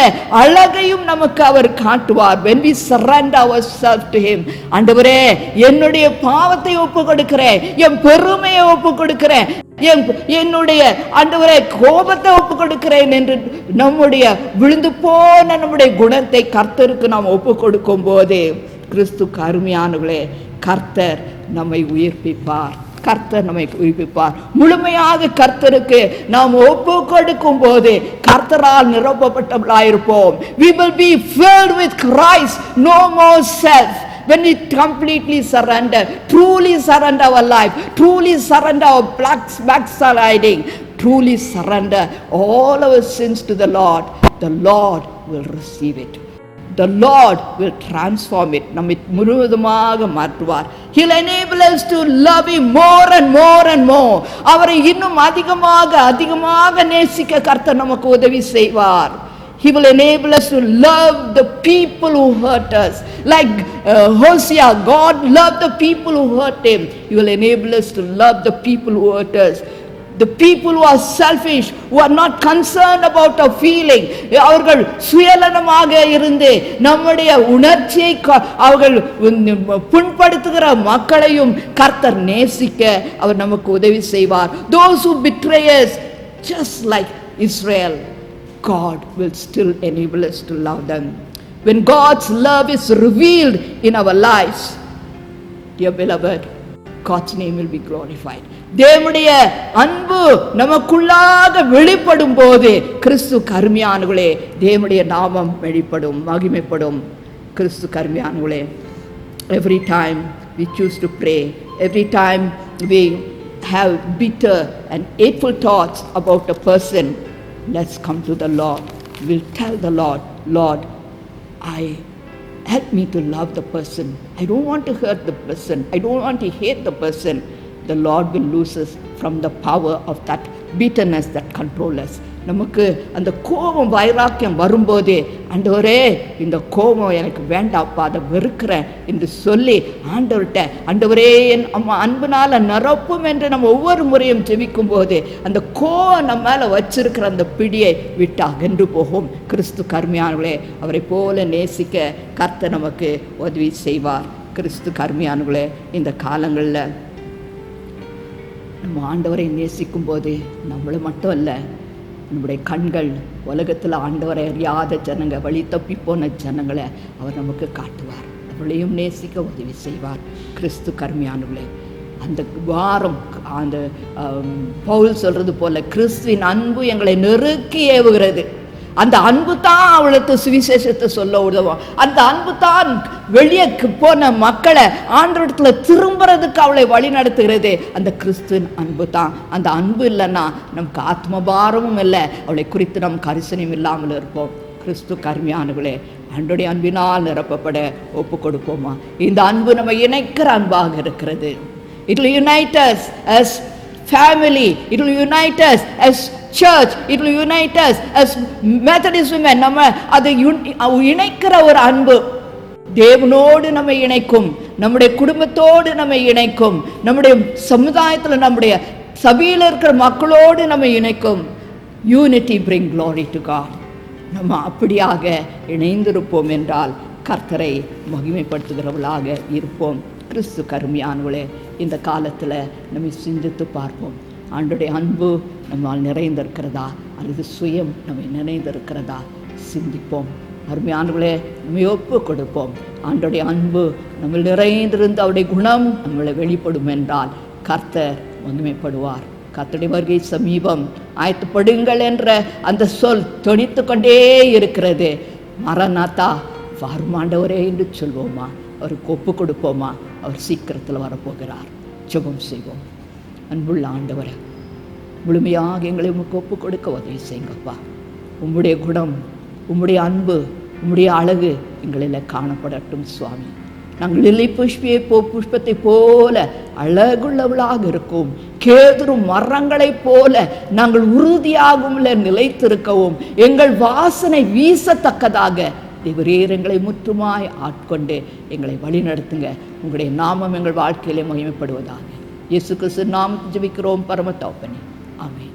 Speaker 11: அழகையும் நமக்கு அவர் காட்டுவார். When we surrender ourselves to him. ஆண்டவரே, என்னுடைய பாவத்தை ஒப்பு கொடுக்கிறேன், என் பெருமையை ஒப்பு கொடுக்கிறேன், என்னுடைய ஆண்டவரே கோபத்தை ஒப்பு கொடுக்கிறேன் என்று நம்முடைய விழுந்து போன நம்முடைய குணத்தை கர்த்தருக்கு நாம் ஒப்பு கொடுக்கும் போது, கிறிஸ்து அருமையானவர்களே, கர்த்தர் நம்மை உயிர்ப்பிப்பார். கர்த்தர் நம்மை உயிர்ப்பிப்பார். முழுமையாக கர்த்தருக்கு நாம் ஒப்பு கொடுக்கும் போது கர்த்தரால் நிரப்பப்பட்டவர்களாயிருப்போம். We will be filled with Christ, no more self. When we completely surrender, truly surrender our life, truly surrender our backsliding, truly surrender all our sins to the Lord will receive it. The Lord will transform it. நம்மை முழுவதுமாக மாற்றுவார். He'll enable us to love him more and more and more. அவரை இன்னும் அதிகமாக நேசிக்க கர்த்தர் நமக்கு உதவி செய்வார். He will enable us to love the people who hurt us. Like Hosea, God loved the people who hurt him. He will enable us to love the people who hurt us. The people who are selfish, who are not concerned about our feeling, அவர்கள் சுயநலமாக இருந்து நம்முடைய உணர்ச்சியை அவர்கள் புண்படுத்துகிற மக்களையும் கர்த்தர் நேசிக்க அவர் நமக்கு உதவி செய்வார். Those who betray us, just like Israel, God will still enable us to love them. When God's love is revealed in our lives, dear beloved, God's name will be glorified. தேவனுடைய அன்பு நமக்குள்ளாக வெளிப்படும் போது கிறிஸ்து கருமையானவர்களே, தேவனுடைய நாமம் வெளிப்படும், மகிமைப்படும். கிறிஸ்து கருமையானவர்களே, every time we choose to pray, every time we have bitter and hateful thoughts about a person, let's come to the Lord. We'll tell the Lord, Lord, help me to love the person. I don't want to hurt the person. I don't want to hate the person. The Lord will loose us from the power of that bitterness that controls us. நமக்கு அந்த கோபம் வைராக்கியம் வரும்போது, ஆண்டவரே இந்த கோபம் எனக்கு வேண்டாப்பா, அதை வெறுக்கிறேன் என்று சொல்லி ஆண்டவர்கிட்ட, ஆண்டவரே என் அன்புனால நிரப்பும் என்று நம்ம ஒவ்வொரு முறையும் ஜெபிக்கும் போது அந்த கோபம் நம்ம மேலே வச்சிருக்கிற அந்த பிடியை விட்டு அகன்று போகும். கிறிஸ்து கருமையானவர்களே, அவரை போல நேசிக்க கர்த்தர் நமக்கு உதவி செய்வார். கிறிஸ்து கருமையானவர்களே, இந்த காலங்களில் நம்ம ஆண்டவரை நேசிக்கும் போது நம்மளை மட்டும் அல்ல, நம்முடைய கண்கள் உலகத்தில் ஆண்டவரை அறியாத ஜனங்க, வழி தப்பி போன ஜனங்களை அவர் நமக்கு காட்டுவார். அவளையும் நேசிக்க உதவி செய்வார். கிறிஸ்து கருமையானவர்களே, அந்த வாரம் அந்த பவுல் சொல்றது போல கிறிஸ்துவின் அன்பு எங்களை நெருக்கி ஏவுகிறது. அந்த அன்பு தான் அவளுக்கு சுவிசேஷத்தை சொல்ல உதவும். அந்த அன்பு தான் வெளியே போன மக்களை ஆண்டவரிடத்துல திரும்புறதுக்கு அவளை வழி நடத்துகிறது. அந்த கிறிஸ்துவின் அன்பு தான். அந்த அன்பு இல்லைன்னா நமக்கு ஆத்மபாரமும் இல்லை, அவளை குறித்து நம் கரிசனையும் இல்லாமல் இருப்போம். கிறிஸ்து கருமையானவர்களே, அன்றைய அன்பினால் நிரப்பப்பட ஒப்பு கொடுப்போமா? இந்த அன்பு நம்ம இணைக்கிற அன்பாக இருக்கிறது. It will unite us as family. It will unite us as church. It will unite us as Methodist women. நம்ம அதை இணைக்கிற ஒரு அன்பு தேவனோடு நம்மை இணைக்கும், நம்முடைய குடும்பத்தோடு நம்மை இணைக்கும், நம்முடைய சமுதாயத்தில் நம்முடைய சபையில் இருக்கிற மக்களோடு நம்மை இணைக்கும். Unity bring glory to God. நம்ம அப்படியாக இணைந்திருப்போம் என்றால் கர்த்தரை மகிமைப்படுத்துகிறவர்களாக இருப்போம். கிறிஸ்து கருமையானவளே, இந்த காலத்தில் நம்ம சிந்தித்து பார்ப்போம். ஆண்டோடைய அன்பு நம்மால் நிறைந்திருக்கிறதா அல்லது சுயம் நம்மை நிறைந்திருக்கிறதா சிந்திப்போம். அருமையானவர்களே, நம்ம ஒப்பு கொடுப்போம். ஆண்டோடைய அன்பு நம்ம நிறைந்திருந்து அவருடைய குணம் நம்மளை வெளிப்படும் என்றால் கர்த்தர் மகிமைப்படுவார். கர்த்தருடைய வருகை சமீபம், ஆயத்தப்படுங்கள் என்ற அந்த சொல் தொனித்து கொண்டே இருக்கிறது. மரநாத்தா வாருமாண்டவரே என்று சொல்வோமா? அவருக்கு ஒப்பு கொடுப்போமா? அவர் சீக்கிரத்தில் வரப்போகிறார். ஜெபம் செய்வோம். அன்புள்ள ஆண்டவரை, முழுமையாக எங்களை உமக்கு ஒப்பு கொடுக்க உதவி செய்யுங்கப்பா. உம்முடைய குணம், உம்முடைய அன்பு, உம்முடைய அழகு எங்களில் காணப்படட்டும் சுவாமி. நாங்கள் லில்லி புஷ்பியை புஷ்பத்தை போல அழகுள்ளவளாக இருக்கும். கேதுரு மரங்களைப் போல நாங்கள் உறுதியாகவும் நிலைத்திருக்கவும் எங்கள் வாசனை வீசத்தக்கதாக தேவரீர் எங்களை முற்றுமாய் ஆட்கொண்டு எங்களை வழிநடத்துங்க. உங்களுடைய நாமம் எங்கள் வாழ்க்கையிலே மகிமைப்படுவதாக. இயேசு கிறிஸ்து நாமத்தில் ஜெபிக்கிறோம் பரம தகப்பனே. ஆமென்.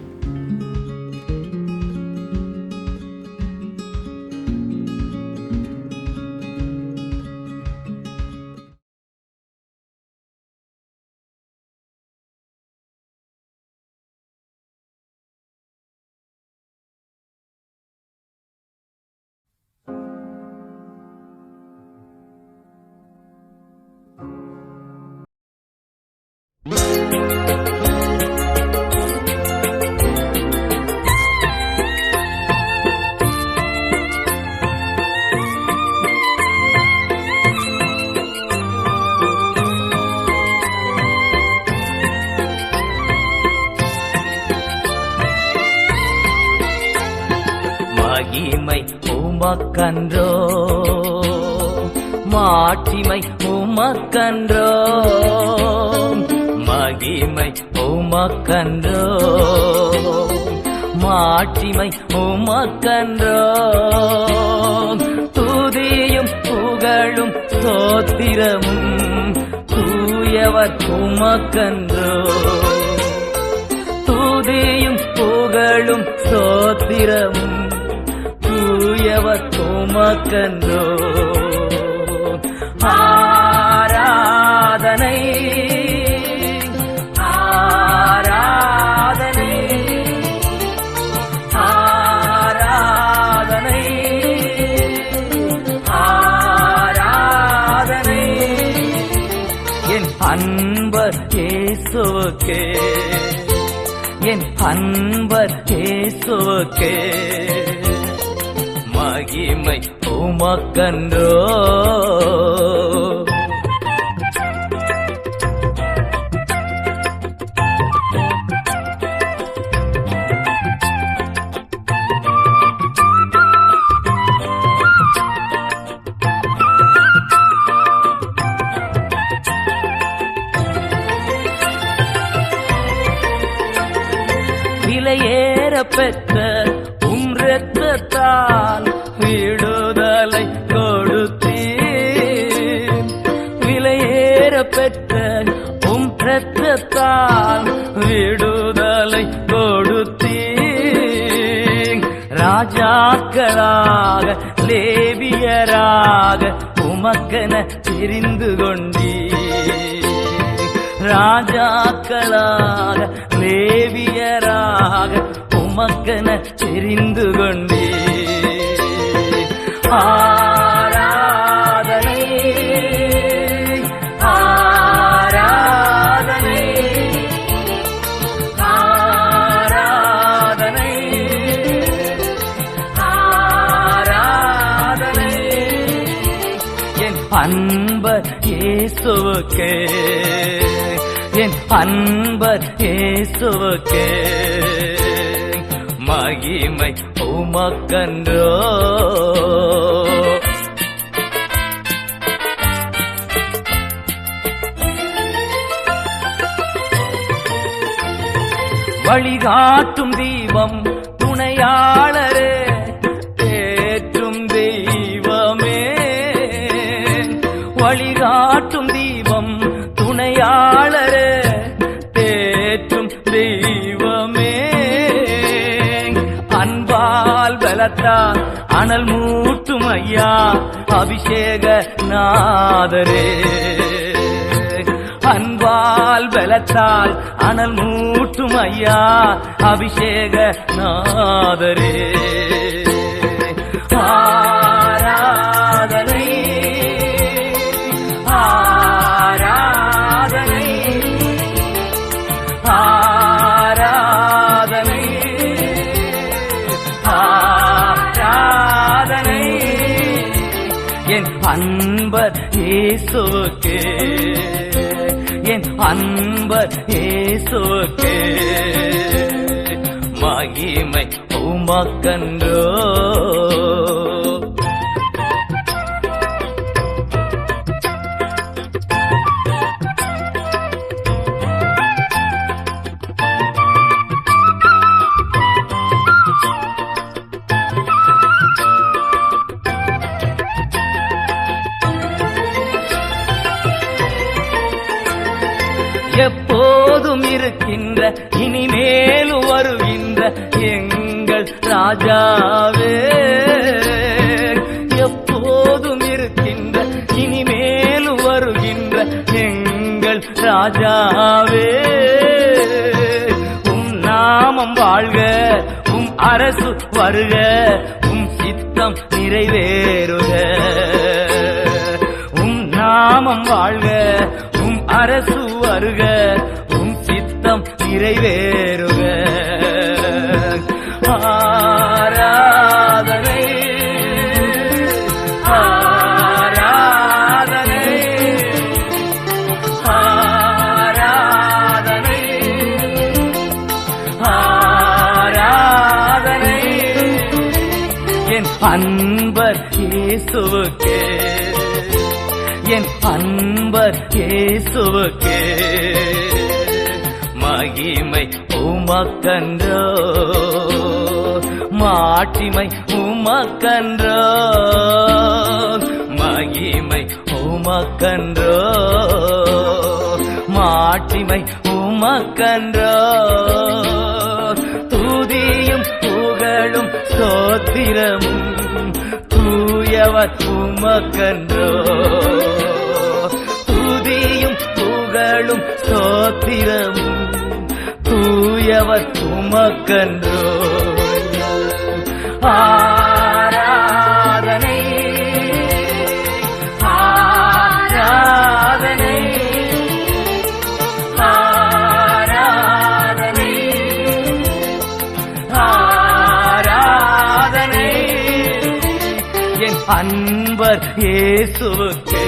Speaker 12: மகிமை உமக்கன்றோ, மாட்சிமை உமக்கன்றோ, மகிமை உமக்கன்றோ, மாட்சிமை உமக்கன்றோ, துதியும் புகழும் ஸ்தோத்திரமும் தூயவர் உமக்கன்றோ, துதியும் புகழும் ஸ்தோத்திரமும் தூயவர் உமக்கன்றோ. ஆராதனை ஆராதனை ஆராதனை ஆராதனை என் அன்பர் இயேசுவுக்கே, என் அன்பர் இயேசுவுக்கே மகிமை உமக்கன்றோ. விலையேற பெற்ற உம் இரத்தத்தால் விடுதலை கொடுத்தீர், விலையேற பெற்ற உம் இரத்தத்தால் விடுதலை கொடுத்தீர். ராஜாக்களாக லேவியராக உமக்கென தெரிந்து கொண்டீர், ராஜாக்களாக லேவியராக உமக்கென தெரிந்து கொண்டீர். ஆராதனை ஆராதனை ஆராதனை ஆராதனை என் அன்பர் இயேசுவுக்கே, என் அன்பர் இயேசுவுக்கே மகிமை உமக்கன்றோ. வழிகாட்டும் தீபம் துணையாளரே, தேற்றும் தெய்வமே, வழிகாட்டும் தீபம் துணையாளரே, தேற்றும் தெய்வமே, அன்பால் பலத்தால் அனல் மூட்டும் ஐயா அபிஷேக நாதரே, அன்பால் பலத்தால் அனல் மூட்டும் ஐயா அபிஷேக நாதரே. ஆராதனை ஆராதனை ஆராதனை ஆராதனை என் அன்பர் இயேசுவுக்கே, என் அன்பர் இயேசுவுக்கே மகிமை உமக்கன்றோ. இனிமேலும் வருகின்ற எங்கள் ராஜாவே, எப்போதும் இருக்கின்ற இனிமேலும் வருகின்ற எங்கள் ராஜாவே, உம் நாமம் வாழ்க, உம் அரசு வருக, உம் சித்தம் நிறைவேறுக. உம் நாமம் வாழ்க, உம் அரசு வருக, உம் சித்தம் நிறைவேறுக. ஆராதனை ஆராதனை ஆராதனை ஆராதனை என் அன்பர் இயேசுவுக்கே, என் அன்பர் இயேசுவுக்கே. மகிமை உமக்கன்றோ, மாட்சிமை உமக்கன்றோ, மகிமை உமக்கன்றோ, மாட்சிமை உமக்கன்றோ. துதியும் புகழும் ஸ்தோத்திரமும் தூயவர் உமக்கன்றோ, துதியும் புகழும் ஸ்தோத்திரமும் தூயவர் உமக்கன்றோ. ஆராதனை ஆராதனை ஆராதனை ஆராதனை என் அன்பர் இயேசுவுக்கே,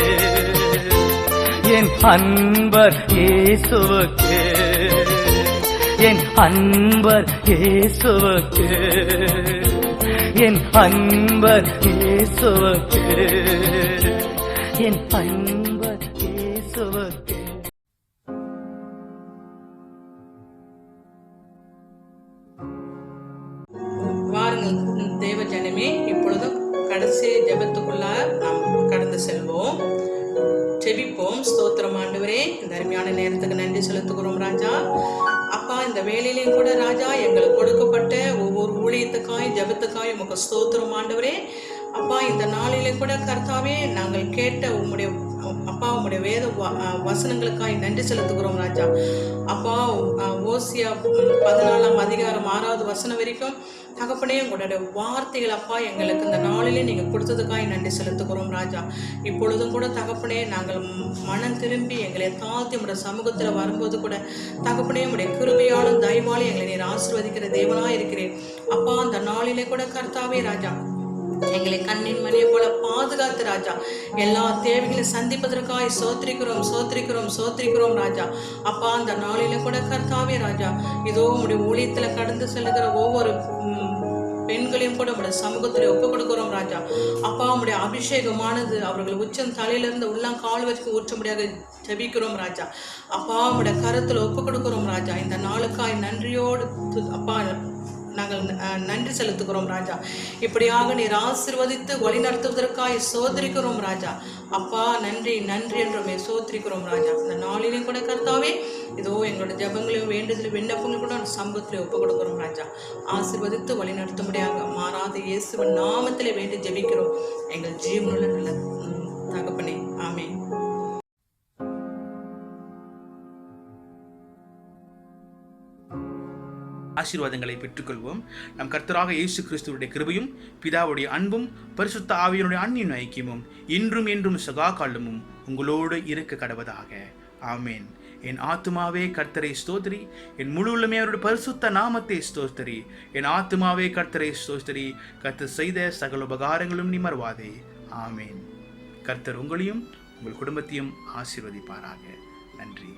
Speaker 12: என் அன்பர் இயேசுவுக்கே, என் அன்பர் இயேசுவுக்கே, என் அன்பர் இயேசுவுக்கே, என் அன்பர் இயேசுவுக்கே.
Speaker 4: வாருங்கள் தேவ ஜனமே, இப்பொழுதும் கடைசி ஜெபத்துக்குள்ள நாம் கடந்து செல்வோம். ஜெபிப்போம். ஸ்தோத்திரம் ஆண்டவரே, இந்த அருமையான நேரத்துக்கு நன்றி செலுத்துகிறோம் ராஜா. அப்பா, இந்த வேலையிலையும் கூட ராஜா எங்களுக்கு கொடுக்கப்பட்ட ஒவ்வொரு ஊழியத்துக்காய் ஜெபத்துக்காய் உமக்கு ஸ்தோத்திரம் ஆண்டவரே. அப்பா, இந்த நாளிலே கூட கர்த்தாவே நாங்கள் கேட்ட உம்முடைய அப்பா உம்முடைய வேத வசனங்களுக்காய் நன்றி செலுத்துகிறோம் ராஜா. அப்பா, ஓசியா 14ஆம் அதிகாரம் 6வது வசனம் வரைக்கும் தகப்பனே உங்களுடைய வார்த்தைகள் அப்பா எங்களுக்கு இந்த நாளிலே நீங்கள் கொடுத்ததுக்காய் நன்றி செலுத்துகிறோம் ராஜா. இப்பொழுதும் கூட தகப்பனே நாங்கள் மனம் திரும்பி எங்களை தாழ்த்தி உடைய சமூகத்தில் வரும்போது கூட தகப்பனே உடைய கிருபையாலும் தயவாலும் எங்களை நீர் ஆசீர்வதிக்கிற தேவனாய் இருக்கிறேன் அப்பா. அந்த நாளிலே கூட கர்த்தாவே ராஜா எங்களை கண்ணின் மணியை போல பாதுகாத்து ராஜா எல்லா தேவைகளையும் சந்திப்பதற்காக சோத்திரிக்கிறோம் சோத்திரிக்கிறோம் சோத்திரிக்கிறோம் ராஜா. அப்பா, அந்த நாளில கூட கர்த்தாவே ராஜா இதோ உடைய ஊழியத்துல கடந்து செல்லுகிற ஒவ்வொரு பெண்களையும் கூட உடைய சமூகத்துல ஒப்பு கொடுக்கிறோம் ராஜா. அப்பா, உடைய அபிஷேகமானது அவர்கள் உச்சம் தலையிலிருந்து உள்ளம் கால் வரைக்கும் ஊற்றும்படியாக ஜெபிக்கிறோம் ராஜா. அப்பா, உடைய கருத்துல ஒப்பு கொடுக்கிறோம் ராஜா. இந்த நாளுக்காய் நன்றியோடு அப்பா நாங்கள் நன்றி செலுத்துகிறோம் ராஜா. இப்படியாக நீர் ஆசீர்வதித்து வழி நடத்துவதற்காக சோதரிக்கிறோம் ராஜா. அப்பா, நன்றி நன்றி என்றுமே சோதரிக்கிறோம் ராஜா. இந்த நாளிலையும் கூட கர்த்தாவே இதோ எங்களோட ஜபங்களையும் வேண்டுதலும் விண்ணப்பங்களும் கூட சமூகத்திலே ஒப்பு கொடுக்கிறோம் ராஜா. ஆசீர்வதித்து வழி நடத்தும்படியாக மாறாத இயேசுவின் நாமத்திலே வேண்டி ஜெபிக்கிறோம் எங்கள் ஜீவனுள்ள நல்ல தகப்பனே, ஆமென்.
Speaker 13: ஆசீர்வாதங்களை பெற்றுக்கொள்வோம். நம் கர்த்தராக இயேசு கிறிஸ்துவுடைய கிருபையும் பிதாவுடைய அன்பும் பரிசுத்த ஆவியினுடைய அன்பின் ஐக்கியமும் இன்றும் என்றும் சதா காலமும் உங்களோடு இருக்க கடவதாக. ஆமேன். என் ஆத்துமாவே கர்த்தரை ஸ்தோத்திரி, என் முழு உள்ளமே அவருடைய பரிசுத்த நாமத்தை ஸ்தோத்திரி. என் ஆத்துமாவே கர்த்தரை ஸ்தோத்திரி, கர்த்தர் செய்த சகல உபகாரங்களும் நீ மறவாதே. ஆமேன். கர்த்தர் உங்களையும் உங்கள் குடும்பத்தையும் ஆசீர்வதிப்பாராக. நன்றி.